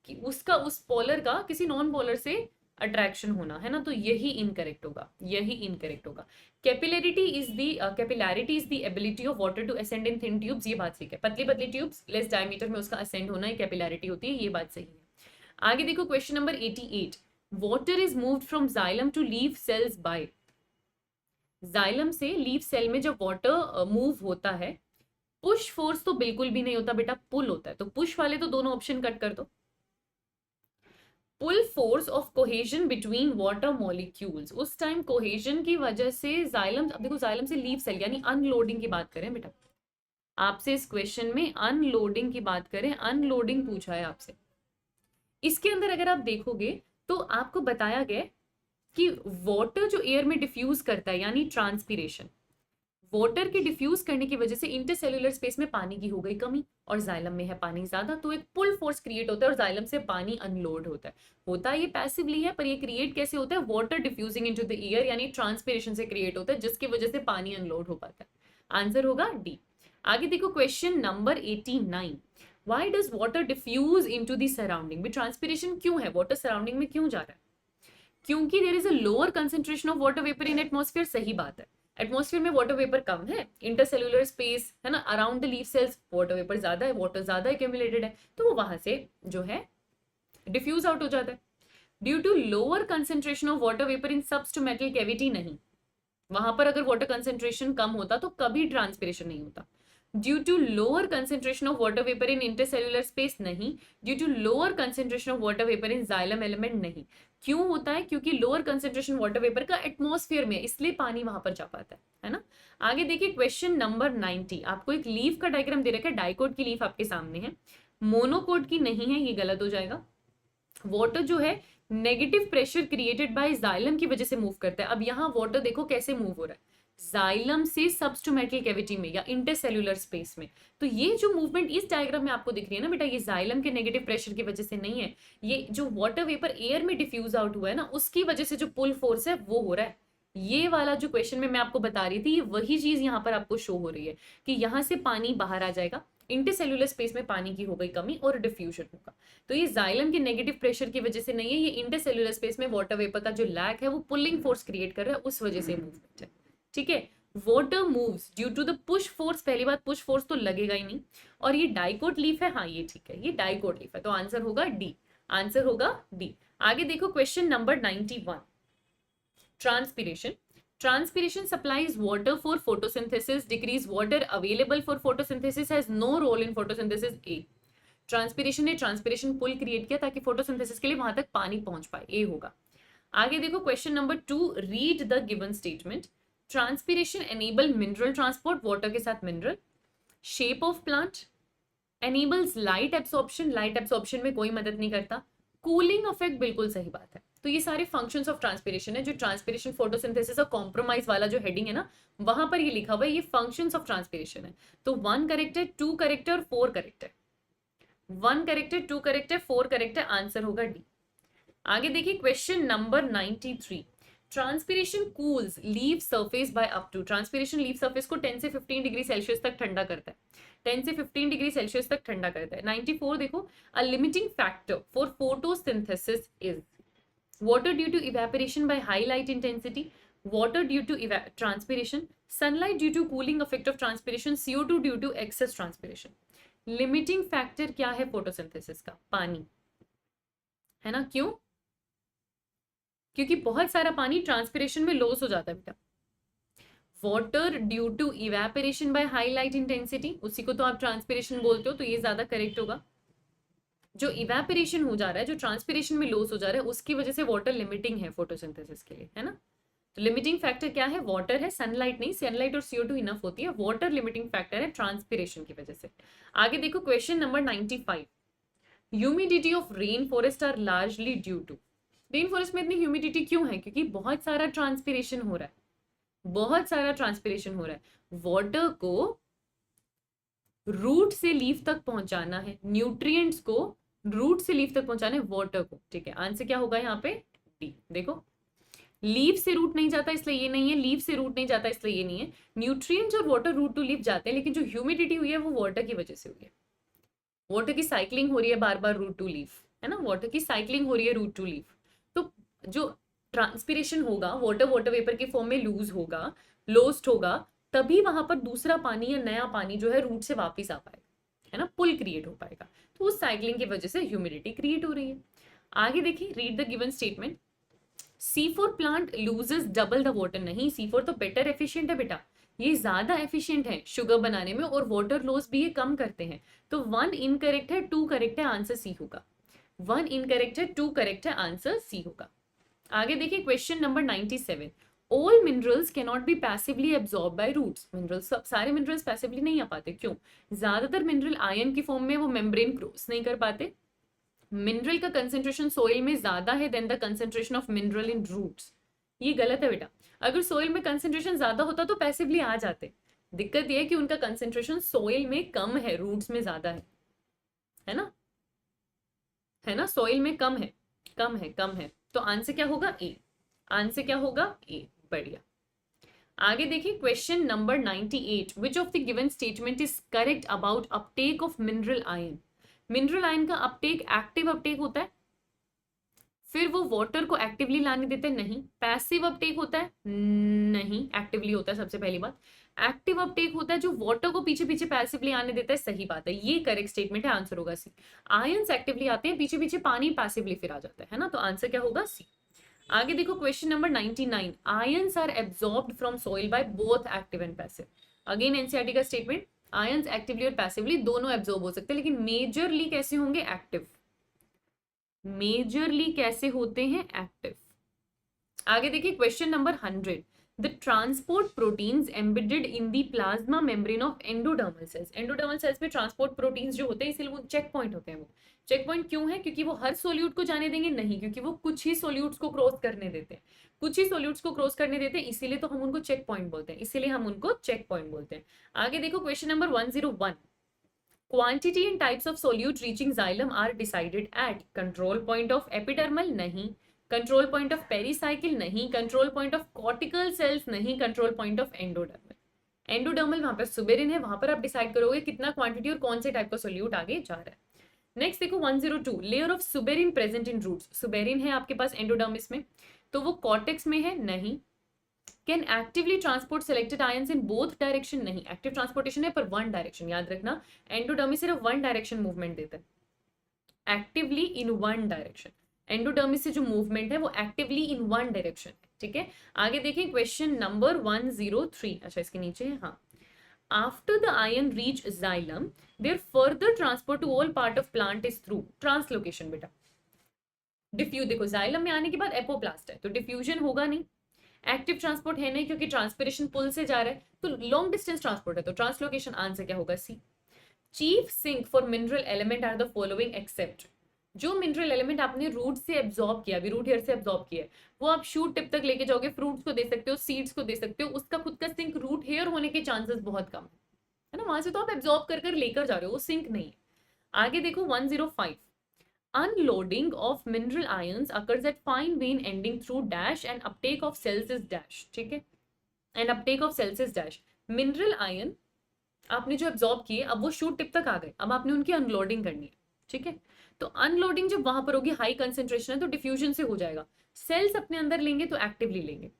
कि उसका उस पोलर का किसी नॉन पोलर से अट्रैक्शन होना, है ना। तो यही इनकरेक्ट होगा, यही इनकरेक्ट होगा। Capillarity is the ability of water to ascend in thin tubes, ये बात ठीक है। पतली पतली ट्यूब्स लेस डायमीटर में उसका असेंड होना ही कैपिलैरिटी होती है, ये बात सही है। आगे देखो question number 88। Water is moved from xylem to leaf cells by. Xylem से लीफ सेल में जब वाटर मूव होता है, पुश फोर्स तो बिल्कुल भी नहीं होता बेटा, पुल होता है। तो पुश वाले तो दोनों ऑप्शन कट कर दो। Pull force of cohesion between water molecules, उस टाइम कोहेजन की वजह से जाइलम, अब देखो जाइलम से लीफ सेल यानी अनलोडिंग की बात करें बेटा, आपसे इस क्वेश्चन में अनलोडिंग की बात करें, अनलोडिंग पूछा है आपसे। इसके अंदर अगर आप देखोगे तो आपको बताया गया कि वाटर जो एयर में डिफ्यूज करता है यानी ट्रांसपीरेशन, वाटर के डिफ्यूज करने की वजह से इंटरसेल्यूलर स्पेस में पानी की हो गई कमी, और जाइलम में है पानी ज्यादा, तो एक पुल फोर्स क्रिएट होता है और जाइलम से पानी अनलोड होता है। होता ये पैसिवली है, पर ये क्रिएट कैसे होता है? Water diffusing into the air यानी ट्रांसपीरेशन से क्रिएट होता है, जिसकी वजह से पानी अनलोड हो पाता है। आंसर होगा डी। आगे देखो question number 89। Why does water diffuse into the surrounding? में ट्रांसपीरेशन क्यों है, वाटर सराउंडिंग में क्यों जा रहा है? क्योंकि there is a lower concentration of water vapour in atmosphere, सही बात है। एटमॉस्फेयर में वाटर वेपर कम है, इंटरसेल्यूलर स्पेस है ना, around the leaf cells water vapour ज्यादा है, वाटर ज्यादा एक्यूमुलेटेड है, तो वो वहां से जो है डिफ्यूज आउट हो जाता है। Due to lower concentration of water vapour in substomatal cavity, नहीं, वहां पर अगर वाटर कंसेंट्रेशन कम होता तो कभी ट्रांसपिरेशन नहीं होता। Due to lower concentration of water vapour in intercellular space, नहीं। Due to lower concentration of water vapour in xylem element, नहीं। क्यों होता है? क्योंकि लोअर कंसेंट्रेशन वाटर वेपर का एटमॉस्फेयर में, इसलिए पानी वहां पर जा पाता है ना। आगे देखिए क्वेश्चन नंबर 90। आपको एक लीफ का डायग्राम दे रखा है, डाइकोट की लीफ आपके सामने है, मोनोकोट की नहीं है, ये गलत हो जाएगा। वाटर जो है negative pressure created by xylem की वजह से मूव करता है। अब यहाँ वाटर देखो कैसे मूव हो रहा है, जाइलम से सबस्टोमेटल कैविटी में या इंटरसेल्यूलर स्पेस में। तो ये जो मूवमेंट इस डायग्राम में आपको दिख रही है ना बेटा, ये जाइलम के नेगेटिव प्रेशर की वजह से नहीं है, ये जो वाटर वेपर एयर में डिफ्यूज आउट हुआ है ना, उसकी वजह से जो पुल फोर्स है वो हो रहा है। ये वाला जो क्वेश्चन में मैं आपको बता रही थी, वही चीज यहाँ पर आपको शो हो रही है कि यहाँ से पानी बाहर आ जाएगा, इंटरसेल्यूलर स्पेस में पानी की हो गई कमी और डिफ्यूजन होगा। तो ये जाइलम के नेगेटिव प्रेशर की वजह से नहीं है, ये इंटरसेल्यूलर स्पेस में वाटर वेपर का जो लैक है वो पुलिंग फोर्स क्रिएट कर रहा है, उस वजह से मूवमेंट है। ठीक है, water moves due to the push force. पहली बात, पुश फोर्स तो लगेगा ही नहीं। और ये डाइकोट लीफ है, हाँ ये ठीक है, ये डाइकोट लीफ है, तो आंसर होगा डी। आंसर होगा डी। आगे देखो question number 91, transpiration. Transpiration supplies water for photosynthesis. Decrease water available for photosynthesis has no role in photosynthesis. A. Transpiration ने ट्रांसपिरेशन पुल क्रिएट किया ताकि फोटोसिंथेसिस के लिए वहां तक पानी पहुंच पाए, ए होगा। आगे देखो question number 2, read the given statement. Transpiration enable mineral transport, water के साथ mineral. Shape of plant enables light absorption, light absorption में कोई मदद नहीं करता। कूलिंग इफेक्ट, बिल्कुल सही बात है। तो ये सारे फंक्शंस ऑफ ट्रांसपिरेशन है। जो ट्रांसपिरेशन फोटोसिंथेसिस और कॉम्प्रोमाइज वाला जो हेडिंग है ना, वहां पर ये लिखा हुआ है, ये फंक्शंस ऑफ ट्रांसपिरेशन है। तो 1 करेक्ट है, 2 करेक्ट है और 4 करेक्ट है। 1 करेक्ट है, 2 करेक्ट है, 4 करेक्ट है, आंसर होगा डी। आगे देखिए question number 93, transpiration cools leaf surface by up to. Transpiration leaf surface को 10 से 15 डिग्री सेल्सियस तक ठंडा करता है, 10 से 15 डिग्री सेल्सियस तक ठंडा करता है। 94 देखो, a limiting factor for photosynthesis is water due to evaporation by high light intensity, water due to transpiration, sunlight due to cooling effect of transpiration, CO2 due to excess transpiration. Limiting factor क्या है photosynthesis का? पानी है ना। क्यों? क्योंकि बहुत सारा पानी ट्रांसपिरेशन में लॉस हो जाता है बेटा। Water due to evaporation by high light intensity, उसी को तो आप ट्रांसपिरेशन बोलते हो, तो ये ज्यादा करेक्ट होगा। जो इवेपोरेशन हो जा रहा है, जो ट्रांसपिरेशन में लॉस हो जा रहा है, उसकी वजह से वाटर लिमिटिंग है फोटोसिंथेसिस के लिए, है ना। तो लिमिटिंग फैक्टर क्या है? वाटर है, सनलाइट नहीं। सनलाइट और CO2 इनफ होती है, वाटर लिमिटिंग फैक्टर है ट्रांसपिरेशन की वजह से। आगे देखो क्वेश्चन नंबर 95, humidity of rain forest are largely due to. Rain forest में इतनी ह्यूमिडिटी क्यों है? क्योंकि बहुत सारा ट्रांसपिरेशन हो रहा है, बहुत सारा ट्रांसपिरेशन हो रहा है। वाटर को रूट से लीफ तक पहुंचाना है, न्यूट्रिएंट्स को रूट से लीफ तक पहुंचाना है वाटर को। ठीक है, आंसर क्या होगा यहाँ पे? डी। देखो, लीफ से रूट नहीं जाता इसलिए ये नहीं है, लीफ से रूट नहीं जाता इसलिए ये नहीं है। न्यूट्रिएंट्स और वाटर रूट टू लीफ जाते हैं, लेकिन जो ह्यूमिडिटी हुई है वो वाटर की वजह से हुई है। वाटर की साइक्लिंग हो रही है बार बार रूट टू लीफ, है ना, वाटर की साइक्लिंग हो रही है रूट टू लीफ। तो जो ट्रांसपिरेशन होगा, वाटर वाटर वेपर के फॉर्म में लूज होगा, लोस्ट होगा, तभी वहां पर दूसरा पानी या नया पानी जो है रूट से वापिस आ पाएगा, है ना, पुल क्रिएट हो पाएगा। तो उस साइक्लिंग की वजह से ह्यूमिडिटी क्रिएट हो रही है। आगे देखिए, read the given statement. C4 plant loses double the water. नहीं, C4 तो बेटर एफिशिएंट है बेटा, ये ज्यादा एफिशिएंट है शुगर बनाने में, और वाटर लॉस भी ये कम करते हैं। तो 1 इनकरेक्ट है, 2 करेक्ट है, आंसर सी होगा। 1 इनकरेक्ट है, 2 करेक्ट है, आंसर सी होगा। आगे देखिए question number 97, all minerals can not be passively absorb by roots. Minerals, सब सारे मिनरल्स पैसिवली नहीं आ पाते। क्यों? ज्यादातर मिनरल आयन की फॉर्म में, वो मेम्ब्रेन क्रॉस नहीं कर पाते। मिनरल का कंसेंट्रेशन सोइल में ज्यादा है than the concentration of mineral in roots. ये गलत है बेटा। अगर सोइल में कंसेंट्रेशन ज्यादा होता तो पैसिवली आ जाते। दिक्कत ये है कि उनका कंसेंट्रेशन सोइल में कम है, रूट्स में ज्यादा है ना, है ना, सोइल में कम है, कम है, कम है। तो आंसर क्या होगा? ए। आंसर क्या होगा? ए। बढ़िया। आगे देखिए question number 98, which of the given statement is correct about Uptake of mineral ion. Mineral ion का अपटेक एक्टिव अपटेक होता है, फिर वो वाटर को एक्टिवली लाने देते हैं, नहीं। पैसिव अपटेक होता है, नहीं, एक्टिवली होता है। सबसे पहली बात, एक्टिव अपटेक होता है जो वाटर को पीछे पीछे पैसिवली आने देता है, सही बात है, ये करेक्ट स्टेटमेंट है, आंसर होगा सी। आयंस एक्टिवली आते हैं, पीछे पीछे पानी पैसिवली फिर आ जाता है ना, तो आंसर क्या होगा? सी। आगे देखो question number 99, ions are absorbed from soil by both active and passive. Again NCERT का स्टेटमेंट, आयंस एक्टिवली और पैसिवली दोनों एब्जॉर्ब हो सकते हैं, लेकिन मेजरली कैसे होंगे? एक्टिव। मेजरली कैसे होते हैं? एक्टिव। आगे देखिए question number 100, the transport proteins embedded in the plasma membrane of endodermal cells. Endodermal cells में ट्रांसपोर्ट प्रोटीन्स जो होते हैं, इसलिए वो चेक पॉइंट होते हैं। वो चेक पॉइंट क्यों है? क्योंकि वो हर सोल्यूट को जाने देंगे? नहीं, क्योंकि वो कुछ ही सोल्यूट्स को क्रॉस करने देते हैं, कुछ ही सोल्यूट्स को क्रॉस करने देते हैं, इसीलिए तो हम उनको चेक पॉइंट बोलते हैं, इसीलिए हम उनको चेक पॉइंट बोलते हैं। आगे देखो question number 101, quantity and types of solute reaching xylem are decided at control point of epidermal, नहीं। control point of pericycle, नहीं। control point of cortical cells, नहीं। control point of endodermal। Endodermal वहां पर suberin है, वहां पर आप decide करोगे कितना क्वांटिटी और कौन से टाइप का सोल्यूट आगे जा रहा है। नेक्स्ट देखो 102, layer of suberin present in roots. Suberin है आपके पास एंडोडर्मिस में, तो वो कॉर्टेक्स में है नहीं। Can actively transport selected ions in both direction, नहीं, एक्टिव ट्रांसपोर्टेशन है पर वन डायरेक्शन, याद रखना एंडोडर्मिस सिर्फ वन डायरेक्शन मूवमेंट देता है, actively in one direction. Endodermis से जो मूवमेंट है वो एक्टिवली इन वन डायरेक्शन है, ठीक है। आगे देखिए क्वेश्चन नंबर 103, अच्छा इसके नीचे है, हाँ। After the ion reach xylem, their further transport to all part of plant is through translocation बेटा। डिफ्यूज देखो जाइलम में आने के बाद एपोप्लास्ट है तो डिफ्यूजन होगा नहीं, एक्टिव ट्रांसपोर्ट है नहीं क्योंकि ट्रांसपिरेशन पुल से जा रहा है, तो लॉन्ग डिस्टेंस ट्रांसपोर्ट है तो ट्रांसलोकेशन। आंसर क्या होगा? C. Chief sink for mineral element are the following except. जो मिनरल एलिमेंट आपने रूट से एब्जॉर्ब किया, अभी रूट हेयर से एब्जॉर्ब किया है, वो आप शूट टिप तक लेके जाओगे, फ्रूट्स को दे सकते हो, सीड्स को दे सकते हो, उसका खुद का सिंक रूट हेयर होने के चांसेस बहुत कम है ना, वहां से तो आप एब्जॉर्ब कर कर लेकर जा रहे हो, वो सिंक नहीं है। आगे देखो 105, unloading of mineral ions occurs at fine vein ending through dash and uptake of cells is dash, ठीक है, and uptake of cells is dash। Mineral ion आपने जो एब्जॉर्ब किए अब वो शूट टिप तक आ गए, अब आपने उनकी अनलोडिंग करनी है, ठीक है। तो अनलोडिंग जब वहां पर होगी, हाई कंसेंट्रेशन है तो डिफ्यूजन से हो जाएगा। सेल्स अपने अंदर लेंगे तो एक्टिवली लेंगे,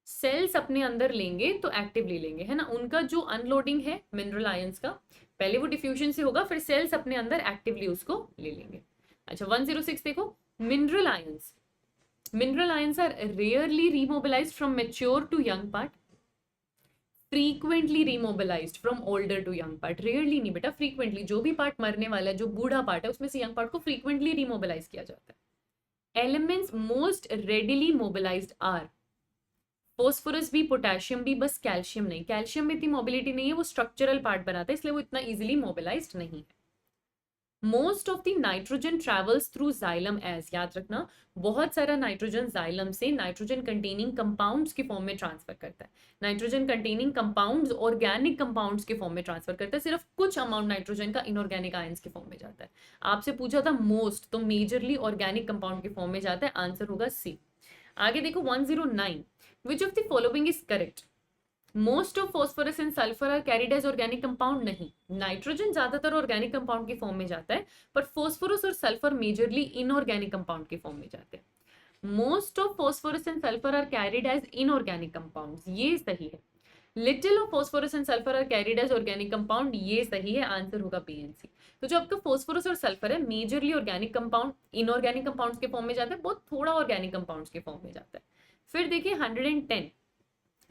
सेल्स अपने अंदर लेंगे तो एक्टिवली लेंगे, है ना। उनका जो अनलोडिंग है मिनरल आयंस का, पहले वो डिफ्यूजन से होगा, फिर सेल्स अपने अंदर एक्टिवली उसको ले लेंगे। अच्छा 106 देखो, mineral ions, mineral ions are rarely remobilised from mature to young part, frequently remobilised from older to young part. Rarely नहीं बेटा, फ्रीक्वेंटली, जो भी पार्ट मरने वाला है, जो बूढ़ा पार्ट है, उसमें से यंग पार्ट को फ्रीक्वेंटली रीमोबिलाइज किया जाता है। Elements most readily mobilised are phosphorus भी, पोटेशियम भी, बस कैल्शियम नहीं। कैल्शियम में इतनी मोबिलिटी नहीं है, वो स्ट्रक्चरल पार्ट बनाता है इसलिए वो इतना इजीली मोबिलाइज्ड नहीं है। Most of the nitrogen travels through xylem as, याद रखना बहुत सारा नाइट्रोजन जाइलम से नाइट्रोजन कंटेनिंग कंपाउंड्स की फॉर्म में ट्रांसफर करता है। Nitrogen containing compounds organic compounds के फॉर्म में ट्रांसफर करता है, सिर्फ कुछ अमाउंट नाइट्रोजन का इनऑर्गेनिक आयंस की फॉर्म में जाता है। आपसे पूछा था मोस्ट, तो मेजरली ऑर्गेनिक कंपाउंड की फॉर्म में जाता है, आंसर होगा सी। आगे देखो 109, विच of the following is correct? Most of phosphorus and sulphur are carried as organic compound, नहीं। नाइट्रोजन ज्यादातर ऑर्गेनिक कंपाउंड की फॉर्म में जाता है, पर फॉस्फोरस और सल्फर मेजरली इनऑर्गेनिक कंपाउंड की फॉर्म में जाते हैं। Most of phosphorus and sulphur are carried as inorganic compound, ये सही है। Little of phosphorus and sulphur are carried as organic compound, ये सही है, आंसर होगा बी एंड सी। तो जो आपका फॉस्फोरस और सल्फर है majorly organic compound, inorganic compounds के फॉर्म में जाता है, बहुत थोड़ा ऑर्गेनिक कंपाउंड्स के फॉर्म में जाता है। फिर देखिए 110,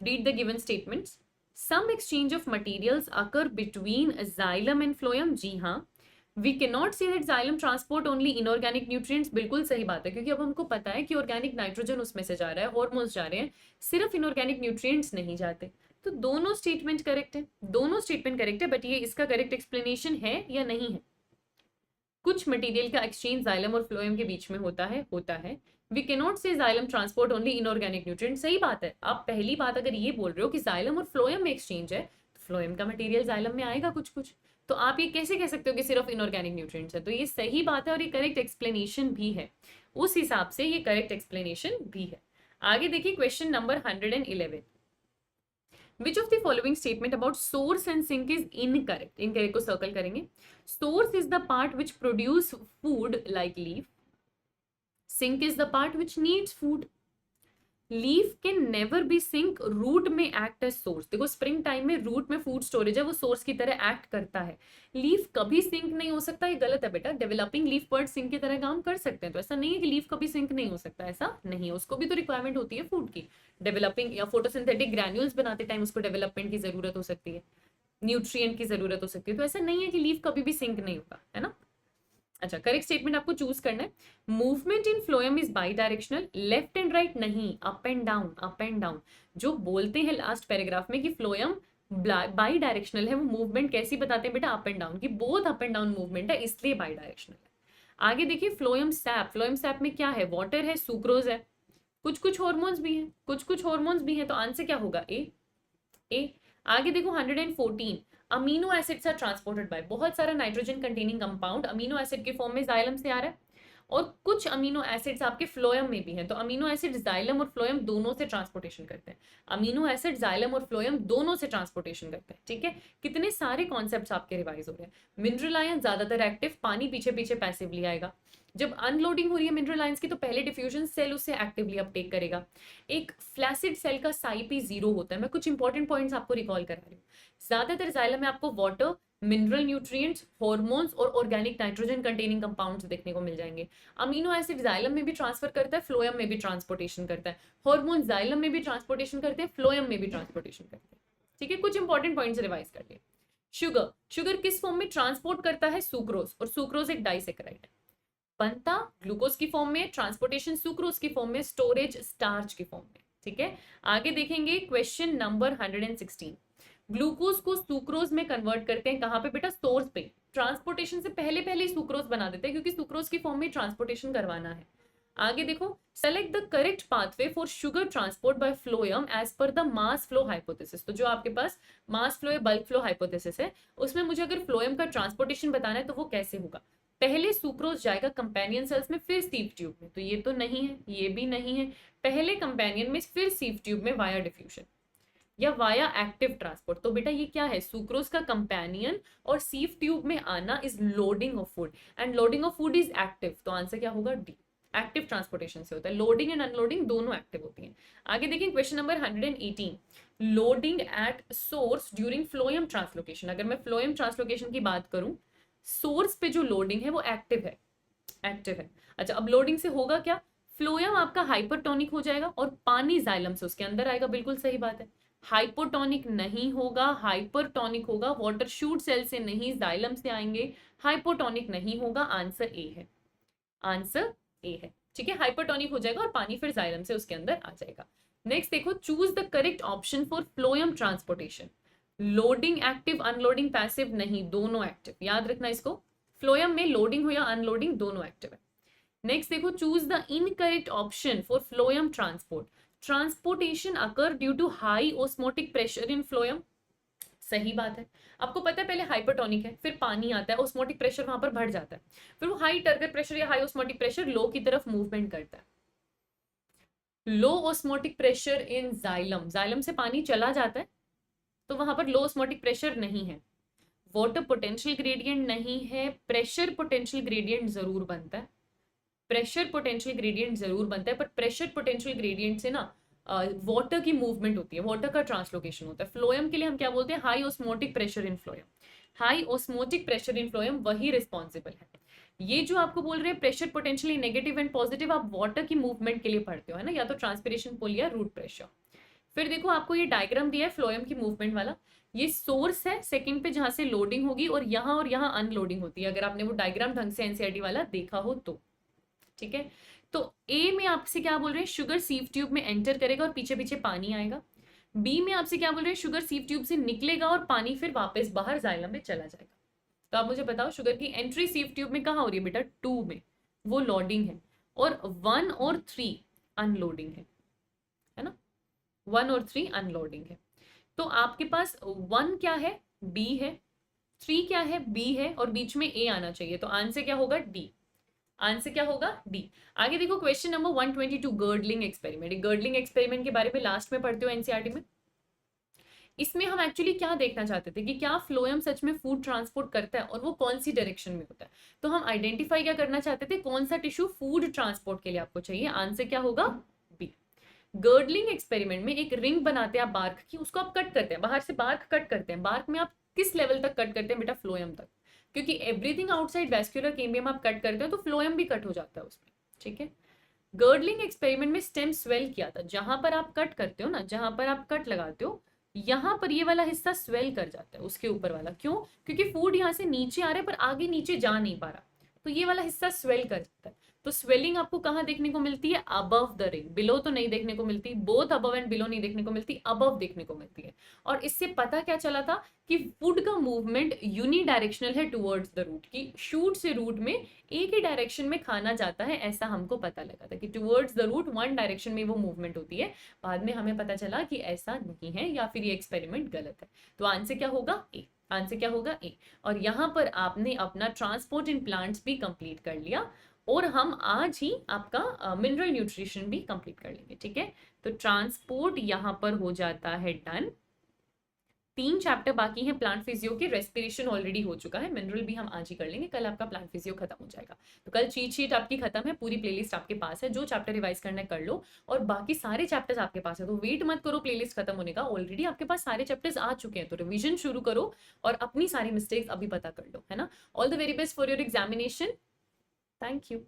read the given statements। some exchange of materials occur between xylem and phloem, जी हाँ। we cannot say that xylem transport only inorganic nutrients, बिल्कुल सही बात है, क्योंकि अब हमको पता है कि ऑर्गेनिक नाइट्रोजन उसमें से जा रहा है, हॉर्मोन्स जा रहे हैं, सिर्फ इनऑर्गेनिक न्यूट्रिएंट्स नहीं जाते। तो दोनों स्टेटमेंट करेक्ट है, दोनों स्टेटमेंट करेक्ट है, बट ये इसका करेक्ट एक्सप्लेनेशन है या नहीं है? कुछ मटेरियल का एक्सचेंज जाइलम और फ्लोएम के बीच में होता है, होता है। We cannot say xylem transport only inorganic nutrient, सही बात है। आप पहली बात अगर ये बोल रहे हो कि जाइलम और फ्लोएम में एक्सचेंज है, तो फ्लोएम का मटेरियल जाइलम में आएगा कुछ कुछ, तो आप ये कैसे कह सकते हो कि सिर्फ इनऑर्गेनिक न्यूट्रिएंट्स है? तो ये सही बात है और ये करेक्ट एक्सप्लेनेशन भी है, उस हिसाब से ये करेक्ट एक्सप्लेनेशन भी है। आगे देखिए question number 111, Which of the following statement about source and sink is incorrect? Incorrect को सर्कल करेंगे। Source is the part which produce food like leaf. Sink is the part which needs food. Leaf can never be sink, root में act as source. देखो spring time में root में food storage है, वो source की तरह act करता है। लीफ कभी सिंक नहीं हो सकता, ये गलत है बेटा। डेवलपिंग लीफ बर्ड सिंक की तरह काम कर सकते हैं, तो ऐसा नहीं है कि लीफ कभी सिंक नहीं हो सकता, ऐसा नहीं है। उसको भी तो रिक्वायरमेंट होती है फूड की, डेवलपिंग या फोटोसिंथेटिक ग्रैन्यूल्स बनाते टाइम उसको डेवलपमेंट की जरूरत हो सकती है, न्यूट्रिएंट की जरूरत हो सकती है, तो ऐसा नहीं है कि लीफ कभी भी सिंक नहीं होगा, है ना। अच्छा करेक्ट स्टेटमेंट आपको चूज करना है। Movement in phloem is bidirectional, left and right नहीं, up and down, up and down. जो बोलते हैं लास्ट पैराग्राफ में कि फ्लोएम बाई डायरेक्शनल है, वो मूवमेंट कैसी बताते हैं बेटा? अप एंड डाउन की, both up and down movement है, इसलिए बाई डायरेक्शनल है। आगे देखिए फ्लोएम सैप, फ्लोएम सैप में क्या है? वाटर है, सुक्रोज है, कुछ कुछ हॉर्मोन्स भी हैं, कुछ कुछ हॉर्मोन्स भी हैं, तो आंसर क्या होगा? ए, ए। आगे देखो 114, amino acids are transported by, बहुत सारा nitrogen containing compound amino acid के फॉर्म में जाइलम से आ रहा है, और कुछ अमीनो एसिड्स आपके फ्लोएम में भी हैं, तो अमीनो एसिड जाइलम और फ्लोएम दोनों से ट्रांसपोर्टेशन करते हैं, अमीनो एसिड जाइलम और फ्लोएम दोनों से ट्रांसपोर्टेशन करते हैं। ठीक है, कितने सारे कॉन्सेप्ट्स आपके रिवाइज हो रहे हैं। मिनरल आयन ज्यादातर एक्टिव, पानी पीछे पीछे पैसिवली आएगा। जब अनलोडिंग हो रही है मिनरल आयंस की तो पहले डिफ्यूजन सेल उससे एक्टिवली अपटेक करेगा। एक फ्लैसिड सेल का साइपी 0 होता है। मैं कुछ इंपॉर्टेंट पॉइंट्स आपको रिकॉल करा रही हूँ। ज्यादातर जाइलम में आपको वाटर, मिनरल न्यूट्रिएंट्स, हार्मोन्स और ऑर्गेनिक नाइट्रोजन कंटेनिंग कंपाउंड्स देखने को मिल जाएंगे। अमीनो एसिड जाइलम में भी ट्रांसफर करता है, फ्लोएम में भी ट्रांसपोर्टेशन करता है, हार्मोन जाइलम में भी ट्रांसपोर्टेशन करते हैं, फ्लोएम में भी ट्रांसपोर्टेशन करते हैं। ठीक है, कुछ इंपॉर्टेंट पॉइंट्स रिवाइज कर लिए। शुगर, शुगर किस फॉर्म में ट्रांसपोर्ट करता है? सुक्रोज, और सुक्रोज एक डाइसेकेराइड है। बनता ग्लूकोज की फॉर्म में, ट्रांसपोर्टेशन सुक्रोज की फॉर्म में, स्टोरेज स्टार्च की फॉर्म में। ठीक है, आगे देखेंगे क्वेश्चन नंबर 116। ग्लूकोज को सुक्रोज में कन्वर्ट करते हैं, कहां पे बेटा? सोर्स पे। ट्रांसपोर्टेशन से पहले पहले सुक्रोज बना देते हैं क्योंकि सुक्रोज की फॉर्म में ट्रांसपोर्टेशन करवाना है। आगे देखो, select the correct pathway for sugar transport by phloem as per the mass flow hypothesis. तो जो आपके पास मास फ्लो या बल्क फ्लो हाइपोथेसिस है उसमें मुझे अगर फ्लोएम का ट्रांसपोर्टेशन बताना है तो वो कैसे होगा? पहले सुक्रोज जाएगा कंपेनियन सेल्स में, फिर सीव ट्यूब में। तो ये तो नहीं है, ये भी नहीं है। पहले कंपेनियन में, फिर सीव ट्यूब में वाया डिफ्यूजन या वाया एक्टिव ट्रांसपोर्ट। तो बेटा ये क्या है? सुक्रोज का कंपेनियन और सीव ट्यूब में आना is loading of food, and loading of food is active. तो आंसर क्या होगा? डी। एक्टिव ट्रांसपोर्टेशन से होता है, लोडिंग एंड अनलोडिंग दोनों एक्टिव होती हैं। आगे देखिए question number 118। Loading at source during phloem translocation. अगर मैं फ्लोएम ट्रांसलोकेशन की बात करूं, सोर्स पे जो लोडिंग है वो एक्टिव है, एक्टिव है। अच्छा, अब लोडिंग से होगा क्या? फ्लोएम आपका हाइपरटोनिक हो जाएगा और पानी जाइलम से उसके अंदर आएगा। बिल्कुल सही बात है। हाइपोटोनिक नहीं होगा, हाइपरटोनिक होगा। वाटर शूट सेल से नहीं, जाइलम से आएंगे। हाइपोटोनिक नहीं होगा। आंसर ए है, आंसर ए है। ठीक है, हाइपरटोनिक हो जाएगा और पानी फिर जाइलम से उसके अंदर आ जाएगा। नेक्स्ट देखो, choose the correct option for phloem transportation. Loading active, unloading passive नहीं, दोनों एक्टिव। याद रखना इसको, फ्लोएम में लोडिंग हो या अनलोडिंग दोनों एक्टिव है। नेक्स्ट देखो, choose the incorrect option for phloem transport. Transportation occur due to high osmotic pressure in phloem. सही बात है। आपको पता है पहले हाइपरटोनिक है, फिर पानी आता है, ऑस्मोटिक प्रेशर वहां पर बढ़ जाता है, फिर वो हाई टर्गर प्रेशर या हाई ऑस्मोटिक प्रेशर लो की तरफ मूवमेंट करता है। Low osmotic pressure in xylem, xylem से पानी चला जाता है तो वहां पर लो ऑस्मोटिक प्रेशर नहीं है। वाटर पोटेंशियल ग्रेडियंट नहीं है, प्रेशर पोटेंशियल ग्रेडियंट जरूर बनता है। प्रेशर पोटेंशियल ग्रेडियंट जरूर बनता है, पर प्रेशर पोटेंशियल ग्रेडियंट से ना वाटर की मूवमेंट होती है, वाटर का ट्रांसलोकेशन होता है। फ्लोएम के लिए हम क्या बोलते हैं? High osmotic pressure in phloem. High osmotic pressure in phloem वही रिस्पॉन्सिबल है। ये जो आपको बोल रहे हैं pressure potentially negative and positive, आप वाटर की मूवमेंट के लिए पढ़ते हो है ना, या तो ट्रांसपिरेशन पुल या रूट प्रेशर। फिर देखो आपको ये डायग्राम दिया है फ्लोएम की मूवमेंट वाला। ये सोर्स है सेकंड पे जहां से लोडिंग होगी और यहाँ अनलोडिंग होती है, अगर आपने वो डायग्राम ढंग से एनसीईआरटी वाला देखा हो तो। ठीक है, तो ए में आपसे क्या बोल रहे हैं? शुगर सीव ट्यूब में एंटर करेगा और पीछे पीछे पानी आएगा। बी में आपसे क्या बोल रहे हैं? शुगर सीव ट्यूब से निकलेगा और पानी फिर वापस बाहर जाइलम में चला जाएगा। तो आप मुझे बताओ, शुगर की एंट्री सीव ट्यूब में कहाँ हो रही है बेटा? 2 में, वो लोडिंग है, और 1 और 3 अनलोडिंग है ना, 1 और 3 अनलोडिंग है। तो आपके पास 1 क्या है? बी है, 3 क्या है? बी है, और बीच में ए आना चाहिए। तो आंसर क्या होगा? डी। आंसर क्या होगा? डी। आगे देखो question number 122, girdling experiment. Girdling experiment के बारे में लास्ट में पढ़ते हो एनसीईआरटी में। इसमें हम एक्चुअली क्या देखना चाहते थे कि क्या फ्लोएम सच में फूड ट्रांसपोर्ट करता है और वो कौन सी डायरेक्शन में होता है। तो हम आइडेंटिफाई क्या करना चाहते थे? कौन सा टिश्यू फूड ट्रांसपोर्ट के लिए आपको चाहिए। आंसर क्या होगा? बी। गर्डलिंग एक्सपेरिमेंट में एक रिंग बनाते हैं आप बार्क की, उसको आप कट करते हैं, बाहर से बार्क कट करते हैं। बार्क में आप किस लेवल तक कट करते हैं बेटा? फ्लोएम तक, क्योंकि एवरीथिंग आउटसाइड वैस्कुलर कैम्बियम आप कट करते हो तो फ्लोएम भी कट हो जाता है उसमें। ठीक है, गर्डलिंग एक्सपेरिमेंट में स्टेम स्वेल किया था। जहां पर आप कट करते हो ना, जहां पर आप कट लगाते हो, यहां पर ये वाला हिस्सा स्वेल कर जाता है, उसके ऊपर वाला। क्यों? क्योंकि फूड यहां से नीचे आ रहा है पर आगे नीचे जा नहीं पा रहा, तो ये वाला हिस्सा स्वेल कर जाता है। तो स्वेलिंग आपको कहाँ देखने को मिलती है? Above the ring. बिलो तो नहीं देखने को मिलती, बोथ अबव एंड बिलो नहीं देखने को मिलती, अबव देखने को मिलती है। और इससे पता क्या चला था कि फूड का मूवमेंट यूनिडायरेक्शनल है टुवर्ड्स द रूट, की शूट से रूट में एक ही डायरेक्शन में खाना जाता है, ऐसा हमको पता लगा था कि towards the root one direction में वो मूवमेंट होती है। बाद में हमें पता चला कि ऐसा नहीं है, या फिर ये एक्सपेरिमेंट गलत है। तो आंसर क्या होगा? ए। आंसर क्या होगा? ए। और यहाँ पर आपने अपना ट्रांसपोर्ट इन प्लांट्स भी कंप्लीट कर लिया। और हम आज ही आपका मिनरल न्यूट्रिशन भी कंप्लीट कर लेंगे, ठीक है। तो ट्रांसपोर्ट यहाँ पर हो जाता है डन। 3 चैप्टर बाकी हैं प्लांट फिजियो के, रेस्पिरेशन ऑलरेडी हो चुका है, मिनरल भी हम आज ही कर लेंगे, कल आपका प्लांट फिजियो खत्म हो जाएगा। तो कल चीट शीट आपकी खत्म है, पूरी प्लेलिस्ट आपके पास है, जो चैप्टर रिवाइज करना है कर लो, और बाकी सारे चैप्टर्स आपके पास है, तो वेट मत करो प्लेलिस्ट खत्म होने का, ऑलरेडी आपके पास सारे चैप्टर्स आ चुके हैं, तो रिविजन शुरू करो और अपनी सारी मिस्टेक्स अभी पता कर लो, है ना। All the very best for your examination. Thank you.